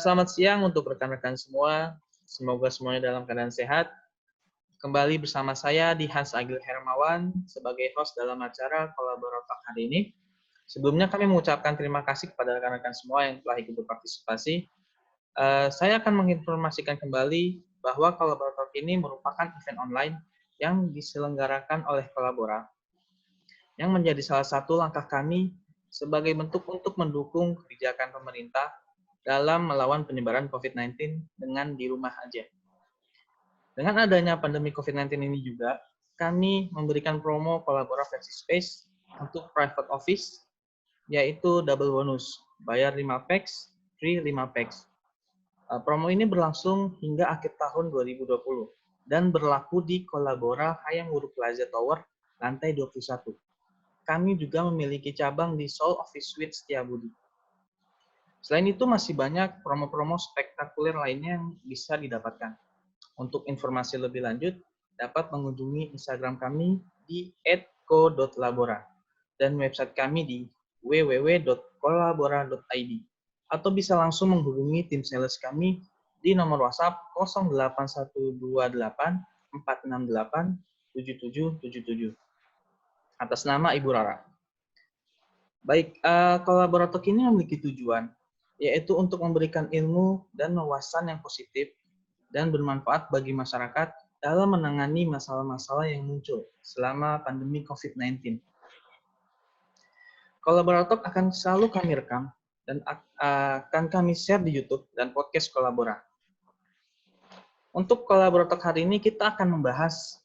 Selamat siang untuk rekan-rekan semua. Semoga semuanya dalam keadaan sehat. Kembali bersama saya di Hans Agil Hermawan sebagai host dalam acara Kolaborator hari ini. Sebelumnya kami mengucapkan terima kasih kepada rekan-rekan semua yang telah ikut berpartisipasi. Saya akan menginformasikan kembali bahwa Kolaborator ini merupakan event online yang diselenggarakan oleh Kolabora, yang menjadi salah satu langkah kami sebagai bentuk untuk mendukung kebijakan pemerintah dalam melawan penyebaran COVID-19 dengan di rumah aja. Dengan adanya pandemi COVID-19 ini juga, kami memberikan promo Kolabora Flexi Space untuk private office, yaitu double bonus, bayar 5 packs, free 5 packs. Promo ini berlangsung hingga akhir tahun 2020 dan berlaku di Kolabora Hayam Wuruk Plaza Tower, lantai 21. Kami juga memiliki cabang di Seoul Office Suite Setiabudi. Selain itu, masih banyak promo-promo spektakuler lainnya yang bisa didapatkan. Untuk informasi lebih lanjut, dapat mengunjungi Instagram kami di @ko.labora dan website kami di www.kolabora.id, atau bisa langsung menghubungi tim sales kami di nomor WhatsApp 08128 468 7777 atas nama Ibu Rara. Baik, Kolaborator ini memiliki tujuan, yaitu untuk memberikan ilmu dan wawasan yang positif dan bermanfaat bagi masyarakat dalam menangani masalah-masalah yang muncul selama pandemi COVID-19. Kolaborator akan selalu kami rekam dan akan kami share di YouTube dan podcast Kolabora. Untuk Kolaborator hari ini kita akan membahas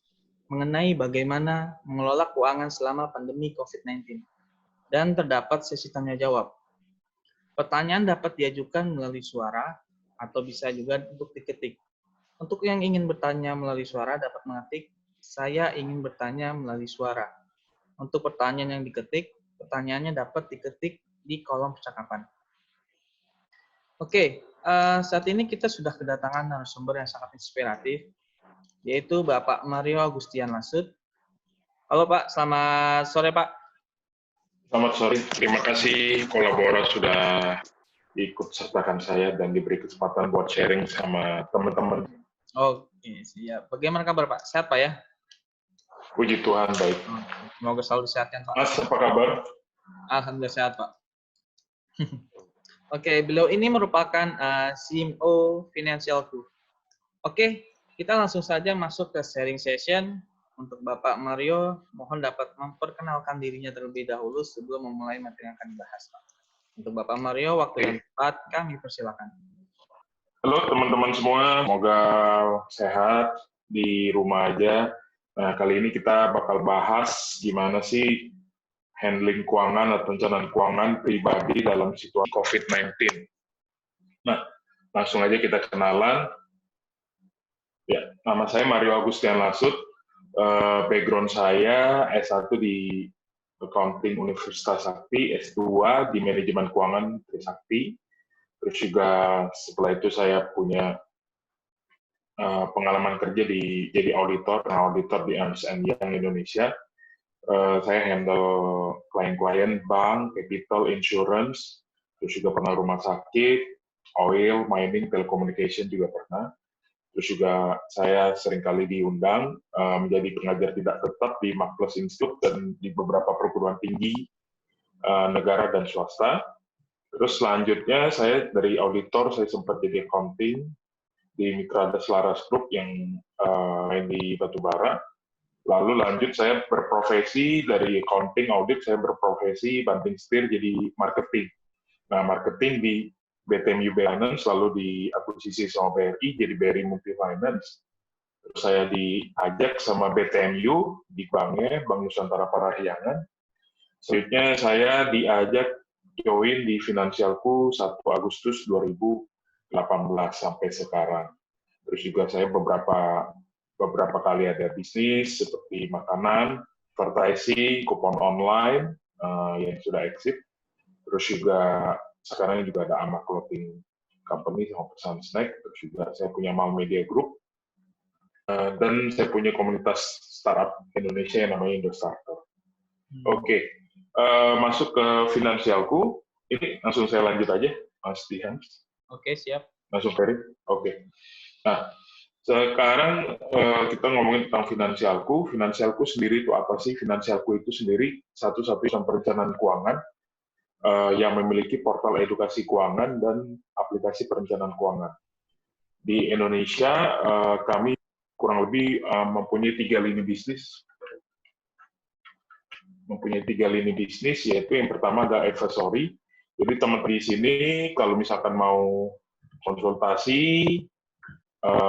mengenai bagaimana mengelola keuangan selama pandemi COVID-19 dan terdapat sesi tanya jawab. Pertanyaan dapat diajukan melalui suara atau bisa juga untuk diketik. Untuk yang ingin bertanya melalui suara dapat mengetik, saya ingin bertanya melalui suara. Untuk pertanyaan yang diketik, pertanyaannya dapat diketik di kolom percakapan. Oke, saat ini kita sudah kedatangan narasumber yang sangat inspiratif, yaitu Bapak Mario Agustian Lasut. Halo Pak, selamat sore Pak. Selamat sore, terima kasih Kolabora sudah ikut sertakan saya dan diberi kesempatan buat sharing sama teman-teman. Oke, siap. Bagaimana kabar Pak? Sehat Pak ya? Puji Tuhan, baik. Semoga selalu disehatkan Pak. Mas, apa kabar? Alhamdulillah sehat Pak. Oke, beliau ini merupakan CMO Financial Group. Oke, kita langsung saja masuk ke sharing session. Untuk Bapak Mario, mohon dapat memperkenalkan dirinya terlebih dahulu sebelum memulai materi yang akan dibahas, Pak. Untuk Bapak Mario, waktu dan tempat kami persilakan. Halo teman-teman semua, semoga sehat di rumah aja. Nah, kali ini kita bakal bahas gimana sih handling keuangan atau perencanaan keuangan pribadi dalam situasi COVID-19. Nah, langsung aja kita kenalan. Ya, nama saya Mario Agustian Lasut. Background saya S1 di Accounting Universitas Sakti, S2 di Manajemen Keuangan Trisakti. Terus juga setelah itu saya punya pengalaman kerja jadi auditor di Ernst & Young Indonesia. Saya handle klien-klien bank, capital, insurance, terus juga pernah rumah sakit, oil, mining, telecommunication juga pernah. Terus juga saya seringkali diundang menjadi pengajar tidak tetap di Makles Institute dan di beberapa perguruan tinggi negara dan swasta. Terus selanjutnya saya dari auditor, saya sempat jadi accounting di Mitra Laras Group yang main di Batubara. Lalu lanjut saya berprofesi dari accounting audit, saya berprofesi banting setir jadi marketing. Nah, marketing di BTMU Finance, lalu diakuisisi sama BRI, jadi BRI Multi Finance. Terus saya diajak sama BTMU di banknya, Bank Nusantara Parahyangan. Selanjutnya saya diajak join di Finansialku 1 Agustus 2018 sampai sekarang. Terus juga saya beberapa kali ada bisnis seperti makanan, advertising, kupon online yang sudah exit. Terus juga sekarang juga ada Ama Clothing Company sama Pesan Snack, terus juga saya punya Mal Media Group, dan saya punya komunitas startup Indonesia yang namanya Indostarter. Oke, masuk ke finansialku, ini langsung saya lanjut aja, Mas Dihan. Oke, siap. Langsung Ferry? Oke. Nah, sekarang kita ngomongin tentang finansialku. Finansialku sendiri itu apa sih? Finansialku itu sendiri satu-satunya perencanaan keuangan yang memiliki portal edukasi keuangan dan aplikasi perencanaan keuangan. Di Indonesia, kami kurang lebih mempunyai tiga lini bisnis, yaitu yang pertama ada advisory. Jadi teman-teman di sini kalau misalkan mau konsultasi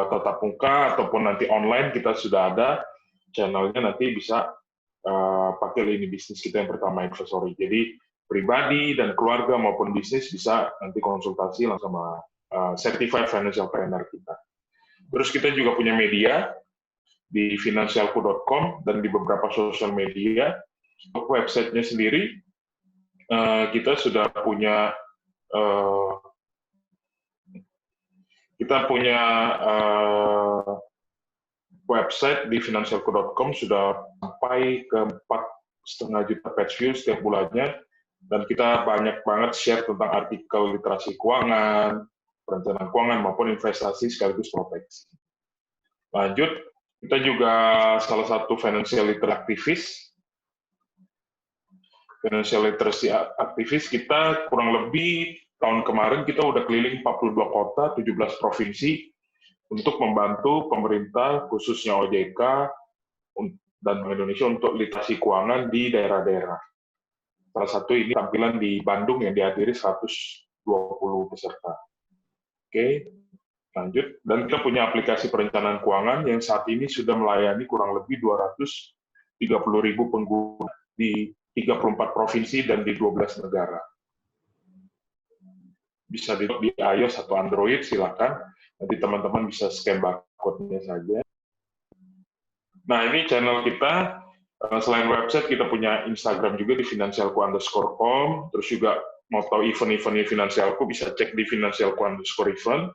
tatap muka ataupun nanti online, kita sudah ada channelnya, nanti bisa pakai lini bisnis kita yang pertama advisory. Jadi pribadi dan keluarga maupun bisnis bisa nanti konsultasi langsung sama certified financial planner kita. Terus kita juga punya media di finansialku.com dan di beberapa sosial media. Untuk websitenya sendiri, kita sudah punya website di finansialku.com sudah sampai ke 4,5 juta page views setiap bulannya, dan kita banyak banget share tentang artikel literasi keuangan, perencanaan keuangan maupun investasi sekaligus proteksi. Lanjut, kita juga salah satu financial literacy aktivis. Kita kurang lebih tahun kemarin kita udah keliling 42 kota, 17 provinsi untuk membantu pemerintah khususnya OJK dan Bank Indonesia untuk literasi keuangan di daerah-daerah. Salah satu ini tampilan di Bandung yang dihadiri 120 peserta. Oke, lanjut. Dan kita punya aplikasi perencanaan keuangan yang saat ini sudah melayani kurang lebih 230.000 pengguna di 34 provinsi dan di 12 negara. Bisa di iOS atau Android, silakan. Nanti teman-teman bisa scan barcode-nya saja. Nah, ini channel kita. Selain website, kita punya Instagram juga di finansialku_com. Terus juga mau tahu event-eventnya Finansialku, bisa cek di finansialku_event.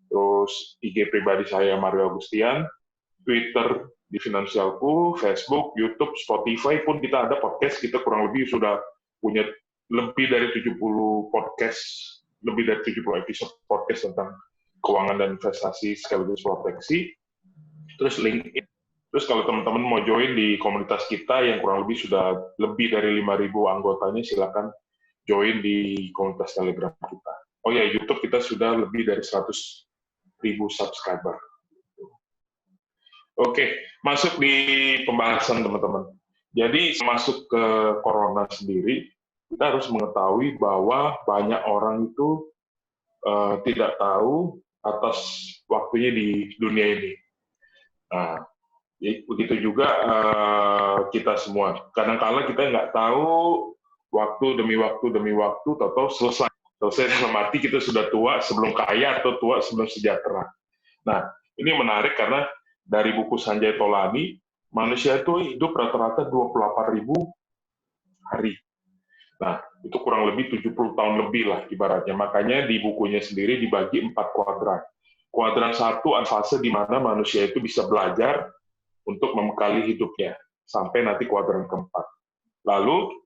Terus IG pribadi saya, Mario Agustian. Twitter di Finansialku, Facebook, YouTube, Spotify pun kita ada podcast. Kita kurang lebih sudah punya lebih dari 70 podcast, lebih dari 70 episode podcast tentang keuangan dan investasi sekaligus proteksi. Terus LinkedIn. Terus kalau teman-teman mau join di komunitas kita yang kurang lebih sudah lebih dari 5.000 anggotanya, silakan join di komunitas Telegram kita. Oh ya, YouTube kita sudah lebih dari 100.000 subscriber. Oke, masuk di pembahasan teman-teman. Jadi masuk ke corona sendiri, kita harus mengetahui bahwa banyak orang itu tidak tahu atas waktunya di dunia ini. Nah, begitu juga kita semua. Kadang-kala kita nggak tahu waktu demi waktu, atau selesai mati kita sudah tua sebelum kaya atau tua sebelum sejahtera. Nah, ini menarik karena dari buku Sanjay Tolani, manusia itu hidup rata-rata 28.000 hari. Nah, itu kurang lebih 70 tahun lebih lah ibaratnya. Makanya di bukunya sendiri dibagi 4 kuadran. Kuadran 1 adalah fase di mana manusia itu bisa belajar untuk membekali hidupnya, sampai nanti kuadran keempat. Lalu,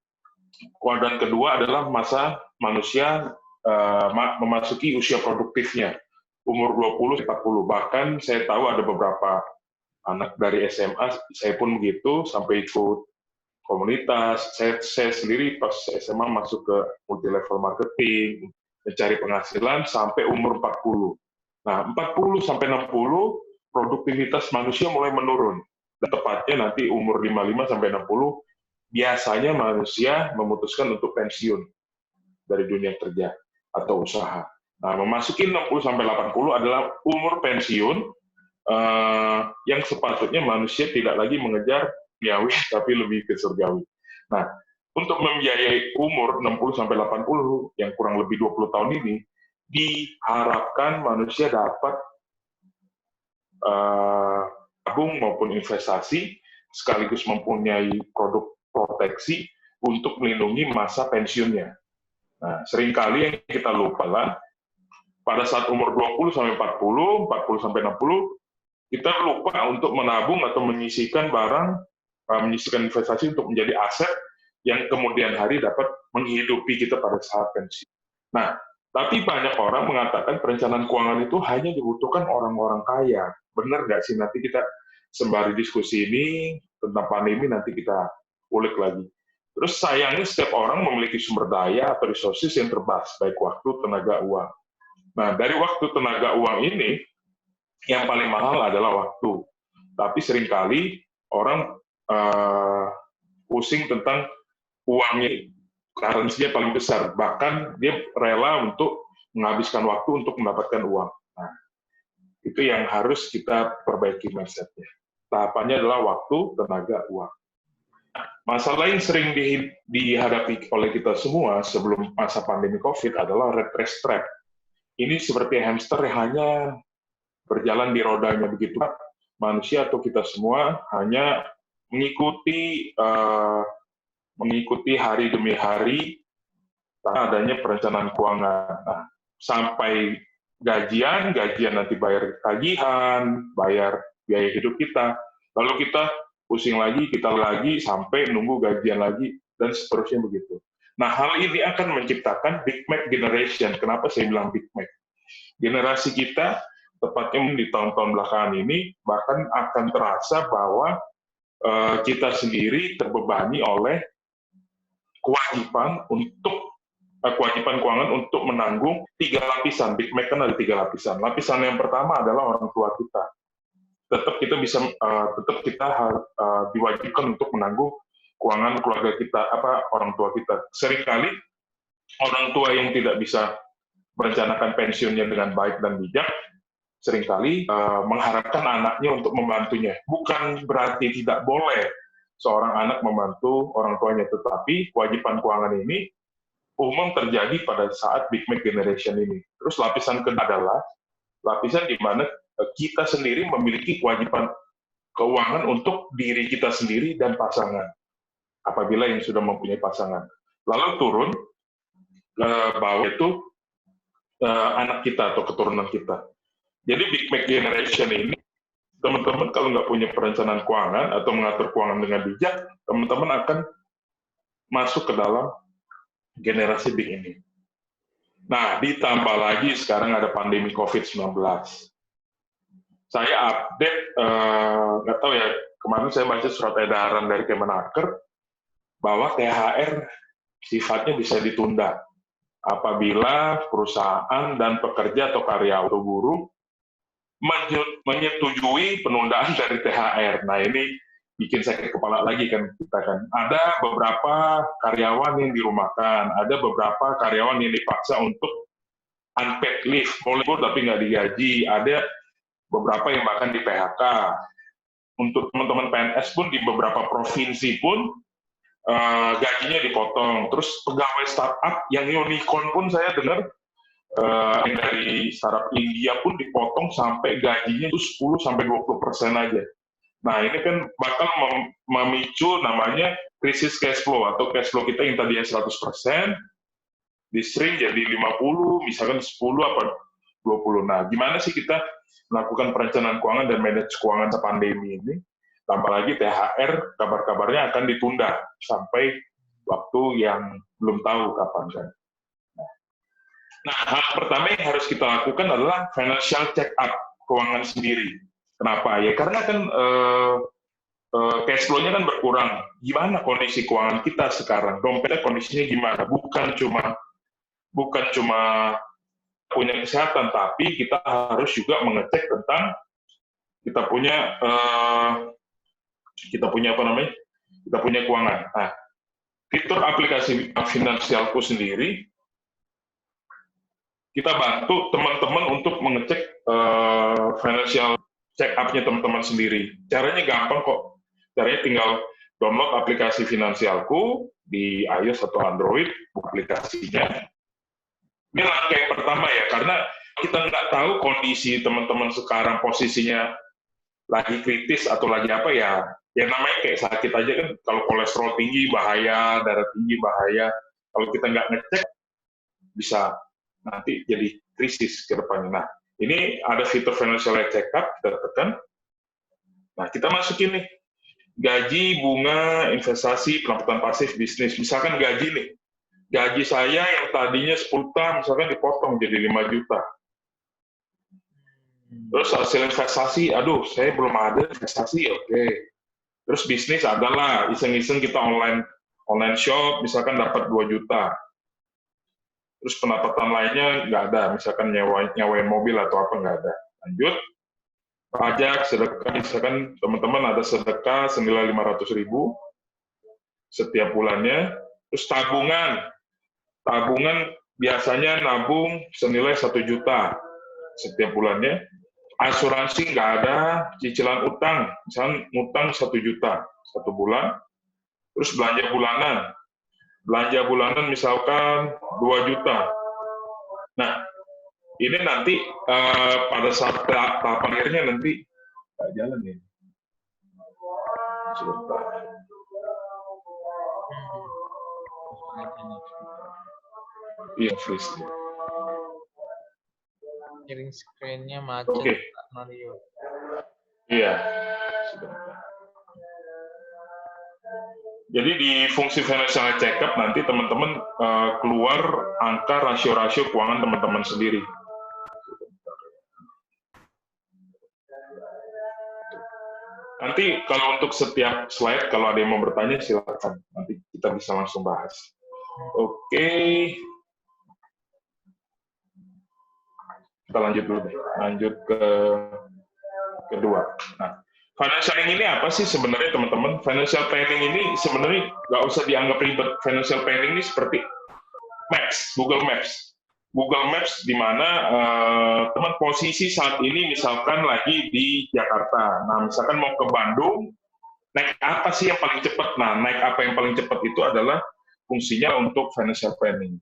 kuadran kedua adalah masa manusia memasuki usia produktifnya, umur 20-40. Bahkan saya tahu ada beberapa anak dari SMA, saya pun begitu, sampai ikut komunitas. Saya sendiri pas SMA masuk ke multi-level marketing, mencari penghasilan sampai umur 40. Nah, 40-60, produktivitas manusia mulai menurun. Dan tepatnya nanti umur 55-60, biasanya manusia memutuskan untuk pensiun dari dunia kerja atau usaha. Nah, memasuki 60-80 adalah umur pensiun yang sepatutnya manusia tidak lagi mengejar duniawi, tapi lebih ke surgawi. Nah, untuk membiayai umur 60-80 yang kurang lebih 20 tahun ini, diharapkan manusia dapat tabung maupun investasi, sekaligus mempunyai produk proteksi untuk melindungi masa pensiunnya. Nah, seringkali yang kita lupa lah, pada saat umur 20-40, 40-60, kita lupa untuk menabung atau menyisihkan barang, menyisihkan investasi untuk menjadi aset yang kemudian hari dapat menghidupi kita pada saat pensiun. Nah, Tapi banyak orang mengatakan perencanaan keuangan itu hanya dibutuhkan orang-orang kaya. Benar nggak sih? Nanti kita sembari diskusi ini tentang pandemi, nanti kita ulik lagi. Terus sayangnya setiap orang memiliki sumber daya atau resources yang terbatas, baik waktu, tenaga, uang. Nah, dari waktu, tenaga, uang ini, yang paling mahal adalah waktu. Tapi seringkali orang pusing tentang uangnya, currency-nya paling besar, bahkan dia rela untuk menghabiskan waktu untuk mendapatkan uang. Nah, itu yang harus kita perbaiki mindset-nya. Tahapannya adalah waktu, tenaga, uang. Masalah yang sering dihadapi oleh kita semua sebelum masa pandemi COVID adalah red race trap. Ini seperti hamster yang hanya berjalan di rodanya begitu. Manusia atau kita semua hanya mengikuti hari demi hari tanpa adanya perencanaan keuangan. Nah, sampai gajian nanti bayar tagihan, bayar biaya hidup kita, lalu kita pusing lagi, kita lagi, sampai nunggu gajian lagi, dan seterusnya begitu. Nah, hal ini akan menciptakan Big Mac generation. Kenapa saya bilang Big Mac? Generasi kita, tepatnya di tahun-tahun belakangan ini, bahkan akan terasa bahwa kita sendiri terbebani oleh kewajiban keuangan untuk menanggung 3 lapisan. Big Mac kan ada 3 lapisan. Lapisan yang pertama adalah orang tua kita. Tetap kita diwajibkan untuk menanggung keuangan keluarga kita, orang tua kita. Seringkali orang tua yang tidak bisa merencanakan pensiunnya dengan baik dan bijak, seringkali mengharapkan anaknya untuk membantunya. Bukan berarti tidak boleh seorang anak membantu orang tuanya, tetapi kewajiban keuangan ini umum terjadi pada saat Big Mac generation ini. Terus lapisan kedua adalah lapisan di mana kita sendiri memiliki kewajiban keuangan untuk diri kita sendiri dan pasangan, apabila yang sudah mempunyai pasangan. Lalu turun ke bawah itu anak kita atau keturunan kita. Jadi Big Mac generation ini, teman-teman kalau nggak punya perencanaan keuangan atau mengatur keuangan dengan bijak, teman-teman akan masuk ke dalam generasi big ini. Nah, ditambah lagi sekarang ada pandemi COVID-19. Saya update, nggak tahu ya, kemarin saya baca surat edaran dari Kemenaker bahwa THR sifatnya bisa ditunda apabila perusahaan dan pekerja atau karyawan atau buruh menyetujui penundaan dari THR. Nah, ini bikin sakit kepala lagi kan kita kan. Ada beberapa karyawan yang dirumahkan, ada beberapa karyawan yang dipaksa untuk unpaid leave, mau libur tapi nggak digaji, ada beberapa yang bahkan di PHK. Untuk teman-teman PNS pun di beberapa provinsi pun gajinya dipotong. Terus pegawai startup yang unicorn pun saya dengar dari startup India pun dipotong sampai gajinya itu 10-20% aja. Nah, ini kan bakal memicu namanya krisis cash flow, atau cash flow kita yang tadinya 100%, di-shrink jadi 50, misalkan 10 apa 20. Nah, gimana sih kita melakukan perencanaan keuangan dan manage keuangan pandemi ini? Tambah lagi THR, kabar-kabarnya akan ditunda sampai waktu yang belum tahu kapan kan. Nah, hal pertama yang harus kita lakukan adalah financial check-up keuangan sendiri. Kenapa? Ya karena kan cash flow-nya kan berkurang. Gimana kondisi keuangan kita sekarang? Dompetnya kondisinya gimana? Bukan cuma punya kesehatan, tapi kita harus juga mengecek tentang kita punya keuangan. Nah, fitur aplikasi Finansialku sendiri, kita bantu teman-teman untuk mengecek financial check-up-nya teman-teman sendiri. Caranya gampang kok. Caranya tinggal download aplikasi Finansialku di iOS atau Android, buka aplikasinya. Ini langkah yang pertama ya, karena kita nggak tahu kondisi teman-teman sekarang posisinya lagi kritis atau lagi apa ya. Yang namanya kayak sakit aja kan, kalau kolesterol tinggi bahaya, darah tinggi bahaya. Kalau kita nggak ngecek, bisa nanti jadi krisis ke depannya. Nah, ini ada fitur financial check-up, kita tekan. Nah, kita masukin nih, gaji, bunga, investasi, pendapatan pasif, bisnis. Misalkan gaji nih, gaji saya yang tadinya 10 juta, misalkan dipotong jadi 5 juta. Terus hasil investasi, aduh, saya belum ada investasi, oke. Terus bisnis adalah, iseng-iseng kita online shop, misalkan dapat 2 juta. Terus pendapatan lainnya nggak ada, misalkan nyewain mobil atau apa, nggak ada. Lanjut, pajak, sedekah, misalkan teman-teman ada sedekah senilai 500.000 setiap bulannya. Terus tabungan biasanya nabung senilai 1 juta setiap bulannya. Asuransi nggak ada, cicilan utang, misalkan utang 1 juta 1 bulan. Terus belanja bulanan misalkan 2 juta. Nah, ini nanti pada saat tahap akhirnya nanti nggak jalan ya. Sebentar. Iya, freeze. Sharing screen-nya macet, Oke. Mario. Iya. Jadi di fungsi financial check-up nanti teman-teman keluar angka rasio-rasio keuangan teman-teman sendiri. Nanti kalau untuk setiap slide, kalau ada yang mau bertanya silakan. Nanti kita bisa langsung bahas. Oke. Kita lanjut dulu deh. Lanjut ke kedua. Nah, financial planning ini apa sih sebenarnya teman-teman? Financial planning ini sebenarnya nggak usah dianggap ribet. Financial planning ini seperti Google Maps. Google Maps di mana teman posisi saat ini misalkan lagi di Jakarta. Nah, misalkan mau ke Bandung, naik apa sih yang paling cepat? Nah, naik apa yang paling cepat itu adalah fungsinya untuk financial planning.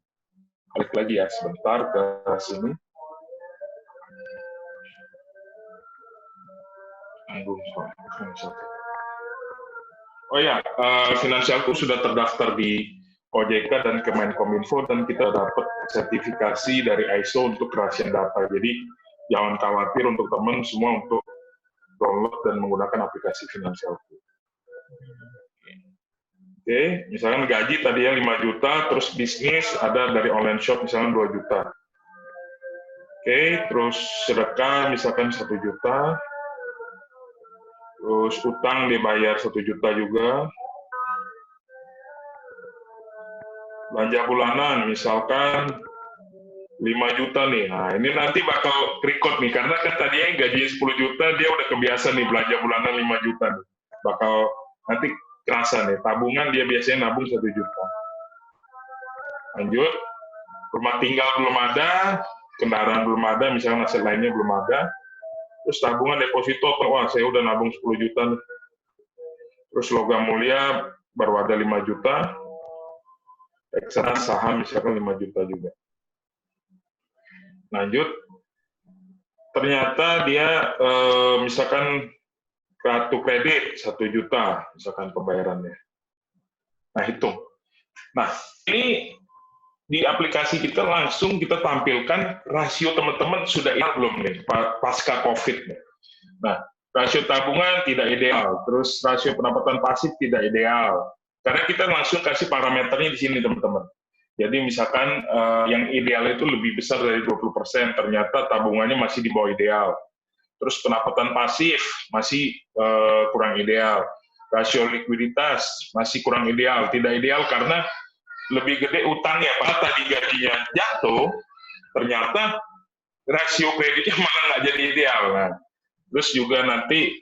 Balik lagi ya, sebentar ke sini. Oh ya, finansialku sudah terdaftar di OJK dan Kemenkominfo dan kita dapat sertifikasi dari ISO untuk kerahasiaan data. Jadi jangan khawatir untuk teman semua untuk download dan menggunakan aplikasi finansialku. Oke, misalkan gaji tadi ya 5 juta, terus bisnis ada dari online shop misalkan 2 juta. Oke, terus sedekah misalkan 1 juta. Terus utang dibayar 1 juta juga. Belanja bulanan misalkan 5 juta nih. Nah, ini nanti bakal record nih, karena kan tadinya gaji 10 juta, dia udah kebiasa nih belanja bulanan 5 juta nih. Bakal nanti kerasa nih, tabungan dia biasanya nabung 1 juta. Lanjut, rumah tinggal belum ada, kendaraan belum ada, misalkan aset lainnya belum ada. Terus tabungan deposito, wah saya udah nabung 10 juta nih. Terus logam mulia baru ada 5 juta. Reksadana saham misalkan 5 juta juga. Lanjut, ternyata dia misalkan kartu kredit 1 juta, misalkan pembayarannya. Nah, hitung. Nah, ini di aplikasi kita langsung kita tampilkan rasio teman-teman sudah ideal belum nih, pasca COVID nih. Nah, rasio tabungan tidak ideal, terus rasio pendapatan pasif tidak ideal. Karena kita langsung kasih parameternya di sini, teman-teman. Jadi misalkan yang ideal itu lebih besar dari 20%, ternyata tabungannya masih di bawah ideal. Terus pendapatan pasif masih kurang ideal. Rasio likuiditas masih kurang ideal. Tidak ideal karena lebih gede utangnya. Padahal tadi gajinya jatuh, ternyata rasio kreditnya malah nggak jadi ideal. Nah, terus juga nanti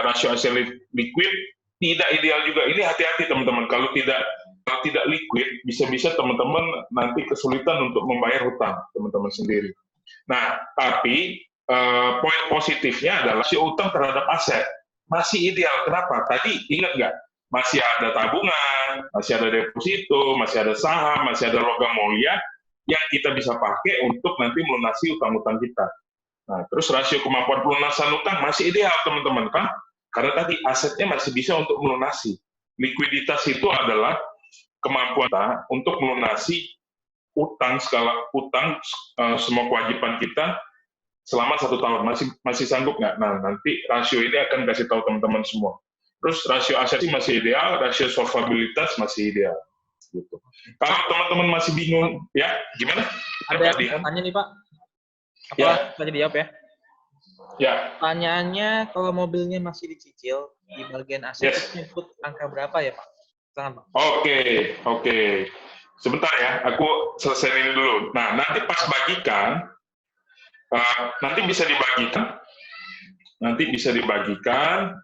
rasio aset liquid tidak ideal juga. Ini hati-hati teman-teman. Kalau tidak liquid, bisa-bisa teman-teman nanti kesulitan untuk membayar hutang teman-teman sendiri. Nah, tapi poin positifnya adalah rasio utang terhadap aset masih ideal. Kenapa? Tadi ingat nggak? Masih ada tabungan, masih ada deposito, masih ada saham, masih ada logam mulia yang kita bisa pakai untuk nanti melunasi utang-utang kita. Nah, terus rasio kemampuan pelunasan utang masih ideal, teman-teman, kan? Karena tadi asetnya masih bisa untuk melunasi. Likuiditas itu adalah kemampuan kita untuk melunasi utang, semua kewajiban kita selama 1 tahun. Masih sanggup nggak? Nah, nanti rasio ini akan kasih tahu teman-teman semua. Terus rasio aset masih ideal, rasio solvabilitas masih ideal. Gitu. Kalau teman-teman masih bingung, ya gimana? Ada yang tanya nih Pak. Apa Ya. tadi dijawab ya? Ya. Pertanyaannya, kalau mobilnya masih dicicil, di bagian aset Yes. itu input angka berapa ya Pak? Silakan Pak. Oke. Sebentar ya, aku selesaiin dulu. Nah, nanti pas bagikan, nanti bisa dibagikan,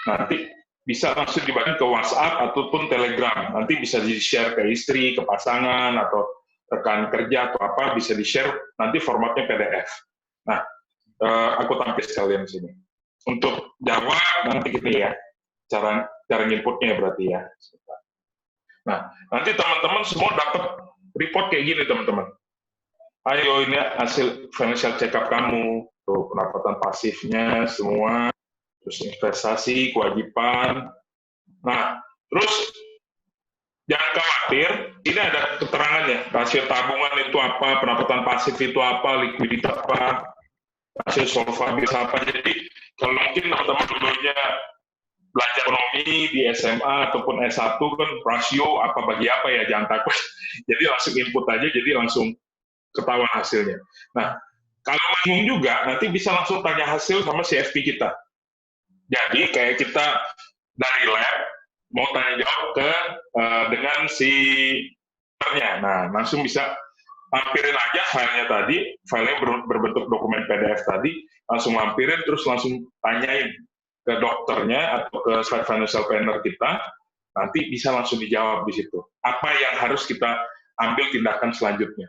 nanti bisa langsung dibagikan ke WhatsApp ataupun Telegram. Nanti bisa di-share ke istri, ke pasangan, atau rekan kerja, atau apa, bisa di-share, nanti formatnya PDF. Nah, aku tampil sekalian di sini. Untuk jawab, nanti kita ya, cara inputnya berarti ya. Nah, nanti teman-teman semua dapat report kayak gini, teman-teman. Ayo, ini hasil financial check-up kamu, tuh pendapatan pasifnya semua, terus investasi, kewajiban. Nah, terus jangan khawatir, ini ada keterangannya, rasio tabungan itu apa, pendapatan pasif itu apa, likuiditas apa, rasio solvabilitas apa. Jadi, kalau mungkin teman-teman dulunya belajar ekonomi di SMA ataupun S1 kan rasio apa bagi apa ya, jangan takut. Jadi langsung input aja, jadi langsung ketahuan hasilnya. Nah, kalau bingung juga, nanti bisa langsung tanya hasil sama CFP kita. Jadi kayak kita dari lab, mau tanya jawab dengan si nya. Nah, langsung bisa lampirin aja filenya tadi, filenya berbentuk dokumen PDF tadi, langsung lampirin, terus langsung tanyain ke dokternya atau ke financial planner kita, nanti bisa langsung dijawab di situ. Apa yang harus kita ambil tindakan selanjutnya.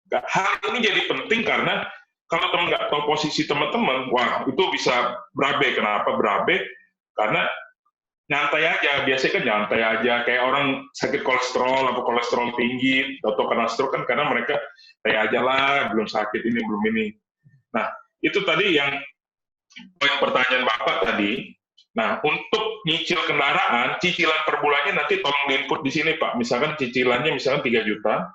Hal ini jadi penting karena kalau teman nggak tahu posisi teman-teman, wah itu bisa berabe. Kenapa berabe? Karena nyantai aja, biasanya kan nyantai aja, kayak orang sakit kolesterol atau kolesterol tinggi atau kena stroke kan karena mereka kayak aja lah, belum sakit ini, belum ini. Nah, itu tadi yang poin pertanyaan Bapak tadi. Nah, untuk nyicil kendaraan, cicilan per bulannya nanti tolong di-input di sini, Pak. Misalkan cicilannya 3 juta,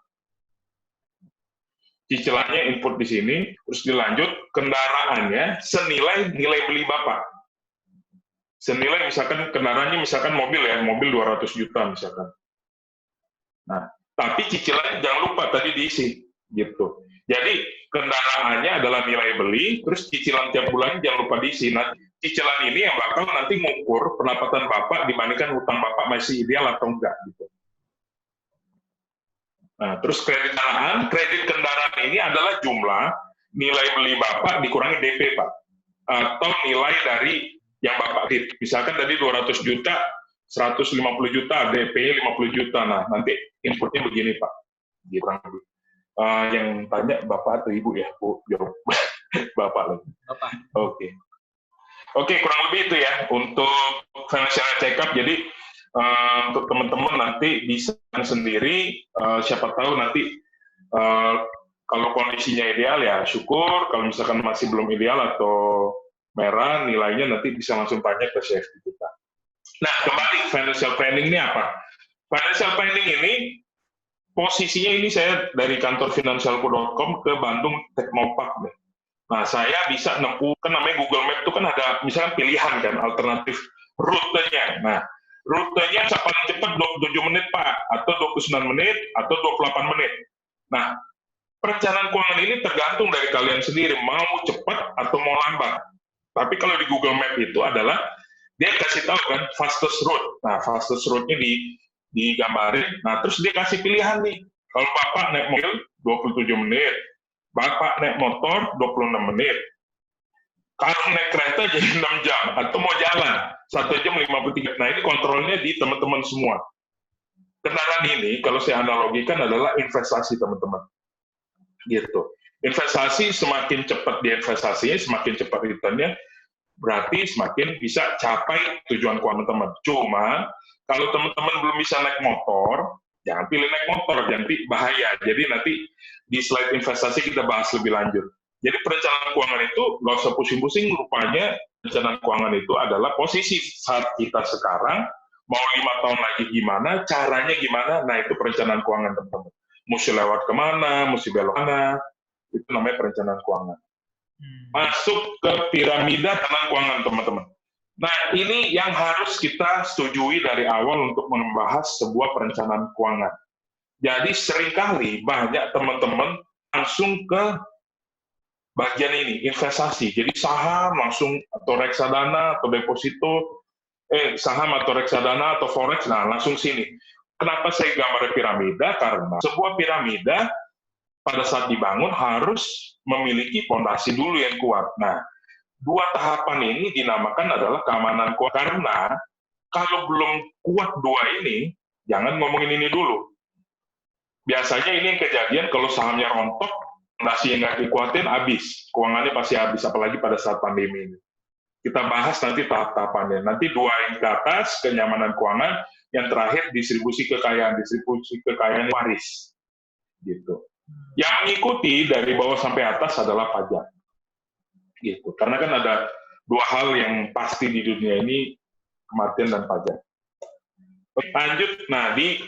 cicilannya input di sini, terus dilanjut kendaraannya senilai nilai beli Bapak. Senilai misalkan kendaraannya misalkan mobil ya, mobil 200 juta misalkan. Nah, tapi cicilannya jangan lupa tadi diisi, gitu. Jadi kendaraannya adalah nilai beli, terus cicilan tiap bulan jangan lupa diisi. Nah, cicilan ini yang bakal nanti mengukur pendapatan Bapak dibandingkan hutang Bapak masih ideal atau enggak, gitu. Nah, terus kredit kendaraan ini adalah jumlah nilai beli Bapak dikurangi DP, Pak. Atau nilai dari yang Bapak kredit. Misalkan tadi 200 juta, 150 juta, DP 50 juta. Nah, nanti inputnya begini, Pak. Kurang lebih. Yang tanya Bapak atau Ibu ya? Bu, jawab. Bapak lagi. Bapak. Oke, kurang lebih itu ya untuk financial check-up. Jadi, untuk teman-teman nanti bisa sendiri, siapa tahu nanti kalau kondisinya ideal ya syukur, kalau misalkan masih belum ideal atau merah nilainya nanti bisa langsung tanya ke CFP kita. Nah, kembali financial planning ini apa? Financial planning ini posisinya ini saya dari kantor financialku.com ke Bandung Teknopark nih. Nah, saya bisa nempuh, kan namanya Google Map itu kan ada misalkan pilihan kan, alternatif rutenya. Nah, rutenya paling cepat 27 menit Pak, atau 29 menit, atau 28 menit. Nah, perencanaan keuangan ini tergantung dari kalian sendiri, mau cepat atau mau lambat. Tapi kalau di Google Map itu adalah, dia kasih tahu kan, fastest route. Nah, fastest route-nya digambarin, nah terus dia kasih pilihan nih. Kalau Bapak naik mobil 27 menit, Bapak naik motor 26 menit. Kalau naik kereta jadi 6 jam, atau mau jalan 1 jam 53. Nah, ini kontrolnya di teman-teman semua. Kendaraan ini, kalau saya analogikan adalah investasi, teman-teman. Gitu. Investasi, semakin cepat dia investasinya, semakin cepat return-nya, berarti semakin bisa capai tujuan keuangan teman. Cuma, kalau teman-teman belum bisa naik motor, jangan pilih naik motor, nanti bahaya. Jadi nanti di slide investasi kita bahas lebih lanjut. Jadi perencanaan keuangan itu nggak usah pusing-pusing, rupanya perencanaan keuangan itu adalah posisi saat kita sekarang, mau 5 tahun lagi gimana, caranya gimana, nah itu perencanaan keuangan teman-teman. Mesti lewat kemana, mesti belok kemana, itu namanya perencanaan keuangan. Masuk ke piramida tentang keuangan teman-teman. Nah, ini yang harus kita setujui dari awal untuk membahas sebuah perencanaan keuangan. Jadi seringkali banyak teman-teman langsung ke bagian ini, investasi. Jadi saham langsung, atau reksadana, atau deposito, saham atau reksadana, atau forex, nah langsung sini. Kenapa saya gambar piramida? Karena sebuah piramida pada saat dibangun harus memiliki fondasi dulu yang kuat. Nah, dua tahapan ini dinamakan adalah keamanan keuangan. Karena kalau belum kuat dua ini, jangan ngomongin ini dulu. Biasanya ini yang kejadian kalau sahamnya rontok, fondasi yang nggak dikuatin habis. Keuangannya pasti habis, apalagi pada saat pandemi ini. Kita bahas nanti tahap-tahapannya. Nanti dua yang ke atas, kenyamanan keuangan, yang terakhir distribusi kekayaan waris. Gitu. Yang mengikuti dari bawah sampai atas adalah pajak. Gitu. Karena kan ada dua hal yang pasti di dunia ini, kematian dan pajak. Lanjut, nah di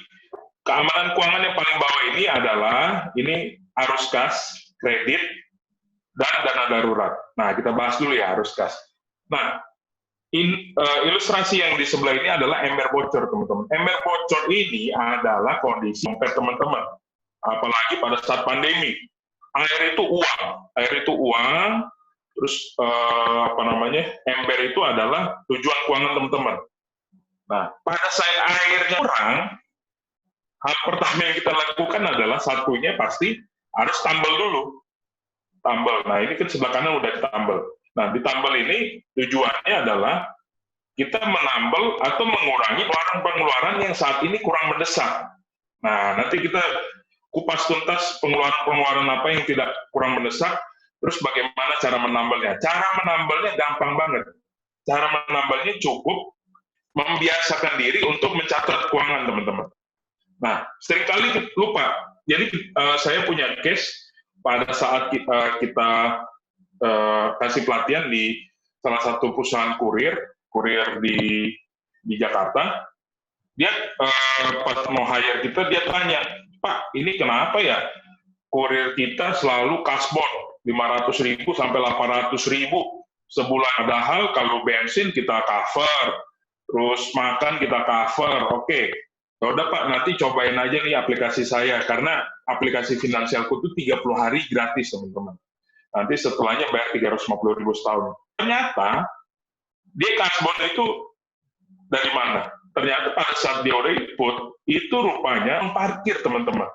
keamanan keuangan yang paling bawah ini adalah ini arus kas, kredit, dan dana darurat. Nah, kita bahas dulu ya arus kas. Nah, ilustrasi yang di sebelah ini adalah ember bocor, teman-teman. Ember bocor ini adalah kondisi teman-teman, apalagi pada saat pandemi. Air itu uang, terus ember itu adalah tujuan keuangan teman-teman. Nah, pada saat airnya kurang, hal pertama yang kita lakukan adalah satunya pasti harus tambal dulu. Tambal. Nah, ini kan sebelah kanan udah ditambal. Nah, ditambal ini tujuannya adalah kita menambal atau mengurangi pengeluaran yang saat ini kurang mendesak. Nah, nanti kita kupas tuntas pengeluaran apa yang tidak kurang mendesak, terus bagaimana cara menambalnya. Cara menambalnya gampang banget. Cara menambalnya cukup membiasakan diri untuk mencatat keuangan, teman-teman. Nah, seringkali lupa. Jadi saya punya case pada saat kita kasih pelatihan di salah satu perusahaan kurir di Jakarta. Dia pas mau hire kita, dia tanya, Pak, ini kenapa ya kurir kita selalu kasbon 500.000 sampai 800.000 sebulan. Padahal kalau bensin kita cover, terus makan kita cover, oke. Udah Pak, nanti cobain aja nih aplikasi saya, karena aplikasi finansialku itu 30 hari gratis, teman-teman. Nanti setelahnya bayar 350.000 setahun. Ternyata, dia kasbon itu dari mana? Ternyata pada saat dia udah input, itu rupanya parkir, teman-teman.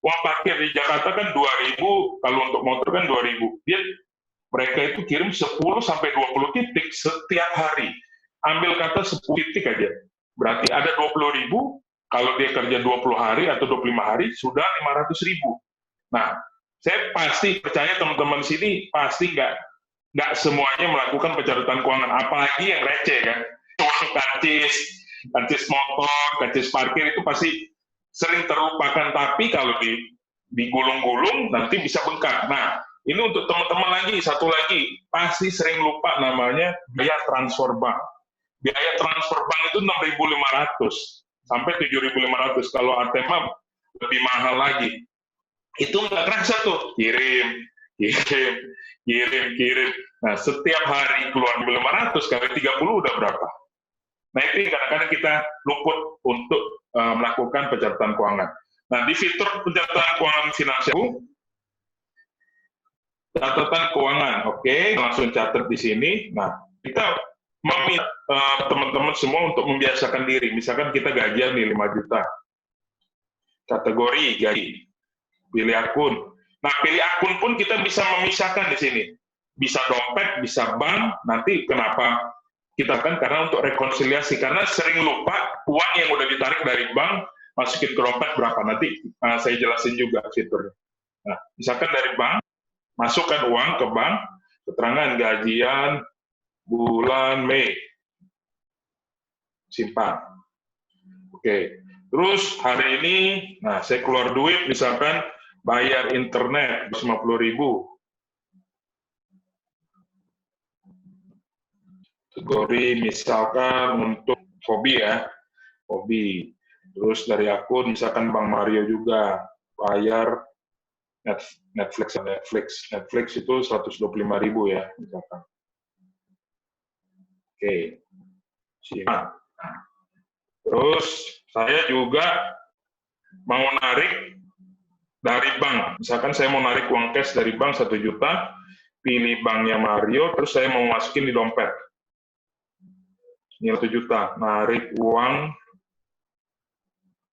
Uang parkir di Jakarta kan 2.000, kalau untuk motor kan 2.000. Mereka itu kirim 10-20 titik setiap hari. Ambil kata 10 titik aja. Berarti ada 20.000, kalau dia kerja 20 hari atau 25 hari, sudah 500.000. Nah, saya pasti percaya teman-teman sini pasti nggak semuanya melakukan pencatatan keuangan, apalagi yang receh kan. Uang karcis motor, karcis parkir itu pasti sering terlupakan, tapi kalau digulung-gulung nanti bisa bengkak. Nah, ini untuk teman-teman lagi, satu lagi, pasti sering lupa namanya biaya transfer bank. Biaya transfer bank itu 6.500 sampai 7.500. Kalau ATM lebih mahal lagi. Itu nggak kerasa tuh, kirim. Nah, setiap hari keluar 500 kali 30 udah berapa? Nah, itu kadang-kadang kita luput untuk melakukan pencatatan keuangan. Nah, di fitur pencatatan keuangan finansial, catatan keuangan, oke, langsung catat di sini. Nah, kita meminta teman-teman semua untuk membiasakan diri. Misalkan kita gajian nih 5 juta. Kategori gaji. Pilih akun. Nah, pilih akun pun kita bisa memisahkan di sini. Bisa dompet, bisa bank. Nanti kenapa kita kan karena untuk rekonsiliasi. Karena sering lupa uang yang udah ditarik dari bank, masukin ke dompet berapa. Nanti saya jelasin juga fiturnya. Nah, misalkan dari bank, masukkan uang ke bank, keterangan gajian bulan Mei. Simpan. Oke. Terus hari ini, nah saya keluar duit, misalkan bayar internet 50.000. Kategori misalkan untuk hobi ya, hobi. Terus dari akun misalkan Bang Mario juga bayar Netflix itu 125.000 ya misalkan. Oke. Nah, terus saya juga mau narik dari bank. Misalkan saya mau narik uang cash dari bank 1 juta, pilih banknya Mario, terus saya mau masukin di dompet. Ini 1 juta, narik uang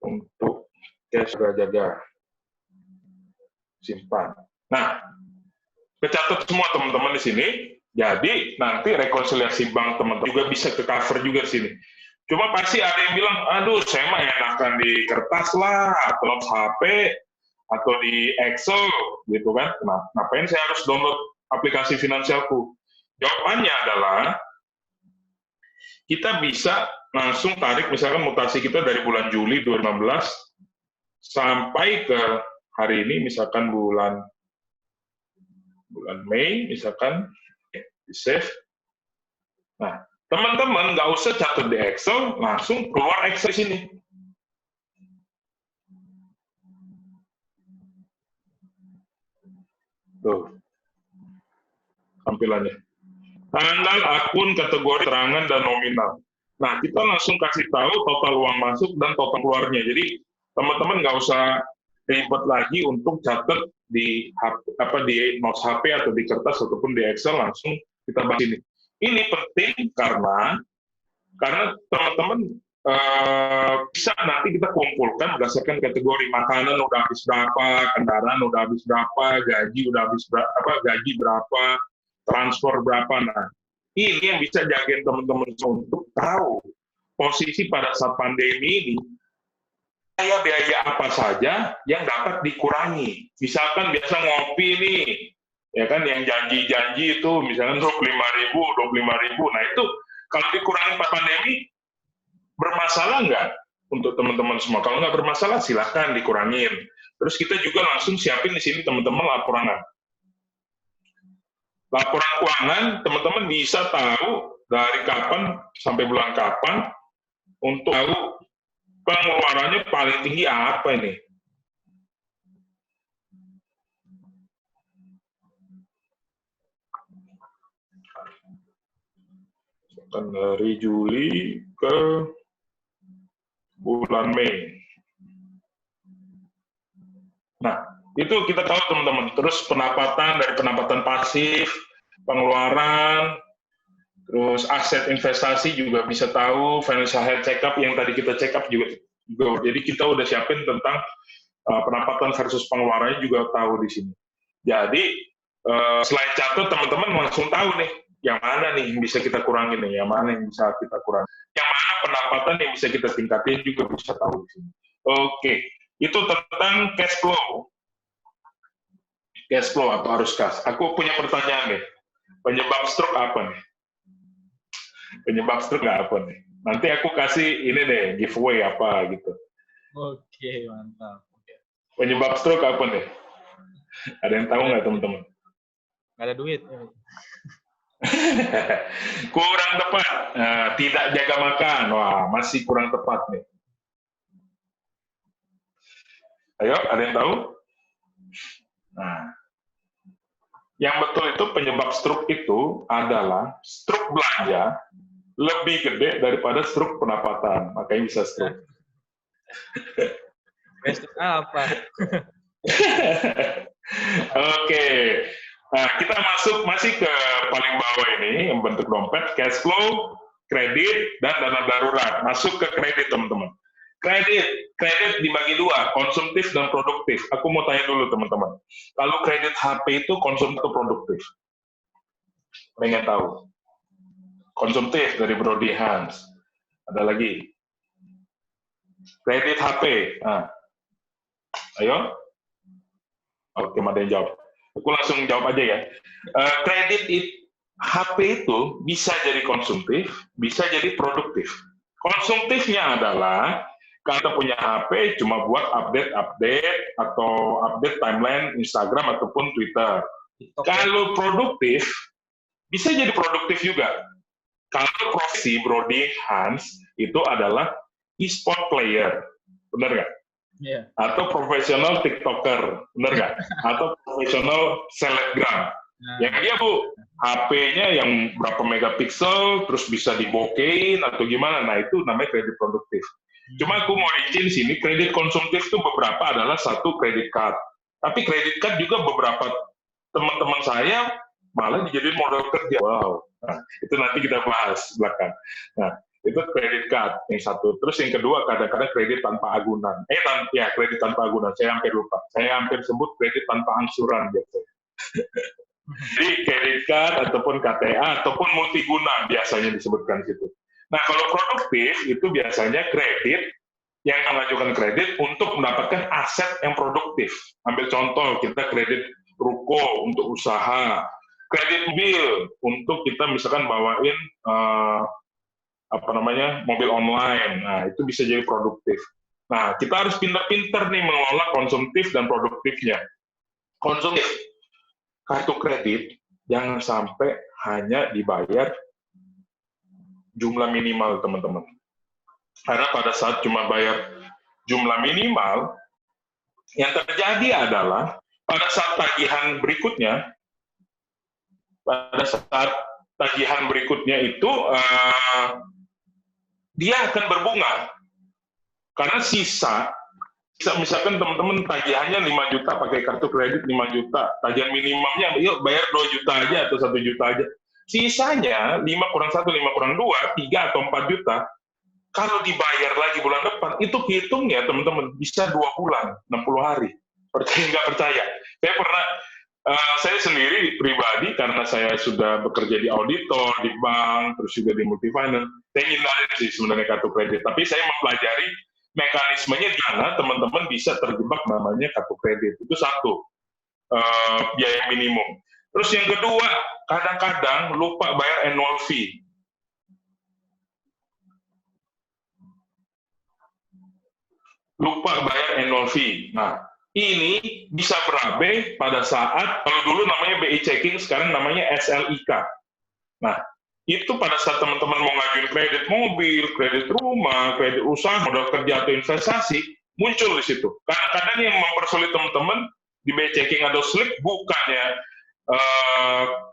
untuk cash jaga, simpan. Nah, kecatat semua teman-teman di sini. Jadi nanti rekonsiliasi bank teman-teman juga bisa ke cover juga di sini. Cuma pasti ada yang bilang, aduh saya mah enakan di kertas lah, atau HP, atau di Excel, gitu kan. Nah, ngapain saya harus download aplikasi finansialku? Jawabannya adalah, kita bisa langsung tarik, misalkan mutasi kita dari bulan Juli 2016, sampai ke hari ini, misalkan bulan Mei, misalkan, di save. Nah, teman-teman nggak usah catat di Excel, langsung keluar Excel sini. Tuh, tampilannya. Tanggal, akun, kategori, terangan, dan nominal. Nah, kita langsung kasih tahu total uang masuk dan total keluarnya. Jadi, teman-teman nggak usah ribet lagi untuk catat di notes HP atau di kertas ataupun di Excel, langsung kita bahas ini. Ini penting karena teman-teman bisa nanti kita kumpulkan berdasarkan kategori. Makanan udah habis berapa, kendaraan udah habis berapa, gaji udah habis berapa, gaji berapa, transfer berapa. Nah, ini yang bisa jagain teman-teman untuk tahu posisi pada saat pandemi ini, biaya apa saja yang dapat dikurangi. Misalkan biasa ngopi nih, ya kan, yang janji-janji itu misalkan 25.000. Nah, itu kalau dikurangi pada pandemi, bermasalah nggak untuk teman-teman semua? Kalau nggak bermasalah, silahkan dikurangin. Terus kita juga langsung siapin di sini teman-teman laporan keuangan. Teman-teman bisa tahu dari kapan sampai bulan kapan untuk tahu pengeluarannya paling tinggi apa ini. Dari Juli ke bulan Mei. Nah, itu kita tahu teman-teman. Terus pendapatan, dari pendapatan pasif, pengeluaran, terus aset investasi juga bisa tahu, financial health check-up yang tadi kita check-up juga. Jadi kita udah siapin tentang pendapatan versus pengeluarannya juga tahu di sini. Jadi selain catat, teman-teman langsung tahu nih, yang mana nih yang bisa kita kurangin nih, yang mana yang bisa kita kurangi. Yang mana pendapatan yang bisa kita tingkatin juga bisa tahu di sini. Oke, itu tentang cash flow. Cash flow atau arus kas. Aku punya pertanyaan nih. Penyebab stroke apa nih? Penyebab stroke apa nih? Nanti aku kasih ini deh, giveaway apa gitu. Oke, mantap. Penyebab stroke apa nih? Ada yang tahu nggak teman-teman? Nggak ada duit. Kurang tepat. Tidak jaga makan. Wah, masih kurang tepat nih. Ayo, ada yang tahu? Nah, yang betul itu penyebab stroke itu adalah stroke belanja lebih gede daripada stroke pendapatan, makanya bisa stroke. Stroke apa? Oke, nah kita masih ke paling bawah ini, yang bentuk dompet, cash flow, kredit, dan dana darurat. Masuk ke kredit, teman-teman. Kredit dibagi dua, konsumtif dan produktif. Aku mau tanya dulu, teman-teman. Kalau kredit HP itu konsumtif atau produktif? Pengen tahu. Konsumtif dari Brody Hans. Ada lagi. Kredit HP. Nah. Ayo. Oke, ada yang jawab. Aku langsung jawab aja ya. Kredit HP itu bisa jadi konsumtif, bisa jadi produktif. Konsumtifnya adalah kita punya HP cuma buat update atau update timeline Instagram ataupun Twitter. Kalau produktif, bisa jadi produktif juga. Kalau profesi Brody Hans itu adalah e-sport player, benar nggak? Yeah. Atau profesional TikToker, benar nggak? Atau profesional selebgram. Yang dia Bu, HP-nya yang berapa megapiksel, terus bisa dibokein atau gimana, nah itu namanya kredit produktif. Cuma aku mau izin sini, kredit konsumtif itu beberapa adalah satu kredit card. Tapi kredit card juga beberapa teman-teman saya malah dijadiin modal kerja. Wow, nah, itu nanti kita bahas belakang. Nah, itu kredit card yang satu. Terus yang kedua kadang-kadang kredit tanpa agunan. Kredit tanpa agunan. Saya hampir lupa. Saya hampir sebut kredit tanpa angsuran biasanya. Jadi kredit card ataupun KTA ataupun multiguna biasanya disebutkan situ. Nah, kalau produktif itu biasanya kredit yang mengajukan kredit untuk mendapatkan aset yang produktif. Ambil contoh, kita kredit ruko untuk usaha, kredit mobil untuk kita misalkan bawain mobil online. Nah, itu bisa jadi produktif. Nah, kita harus pintar-pintar nih mengelola konsumtif dan produktifnya. Konsumtif, kartu kredit jangan sampai hanya dibayar jumlah minimal, teman-teman. Karena pada saat cuma bayar jumlah minimal, yang terjadi adalah pada saat tagihan berikutnya itu dia akan berbunga. Karena misalkan teman-teman tagihannya 5 juta pakai kartu kredit 5 juta, tagihan minimumnya yuk bayar 2 juta aja atau 1 juta aja. Sisanya 5 kurang 1, 5 kurang 2, 3 atau 4 juta. Kalau dibayar lagi bulan depan, itu hitungnya teman-teman bisa 2 bulan, 60 hari. Percaya nggak percaya? Saya sendiri pribadi, karena saya sudah bekerja di auditor, di bank, terus juga di multifinance, saya hindarin sih sebenarnya kartu kredit. Tapi saya mempelajari mekanismenya di mana teman-teman bisa terjebak namanya kartu kredit. Itu satu, biaya minimum. Terus yang kedua, kadang-kadang lupa bayar annual fee. Nah, ini bisa berabe pada saat, kalau dulu namanya BI checking, sekarang namanya SLIK. Nah, itu pada saat teman-teman mau ngajuin kredit mobil, kredit rumah, kredit usaha, modal kerja atau investasi, muncul di situ. Kadang-kadang yang mempersulit teman-teman di BI checking atau SLIK bukannya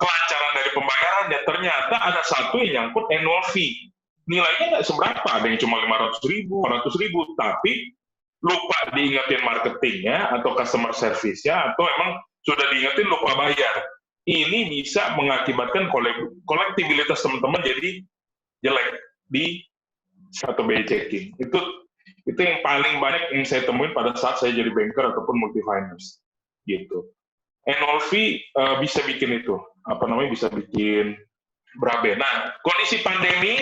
kelancaran dari pembayarannya, ternyata ada satu yang nyangkut annual fee. Nilainya nggak seberapa, ada yang cuma 500.000, 400.000, tapi lupa diingetin marketingnya atau customer service-nya, atau emang sudah diingetin lupa bayar. Ini bisa mengakibatkan kolektibilitas teman-teman jadi jelek di satu BI checking. Itu yang paling banyak yang saya temuin pada saat saya jadi banker ataupun multifinance. Gitu. Annual fee bisa bikin itu, bisa bikin berabe. Nah, kondisi pandemi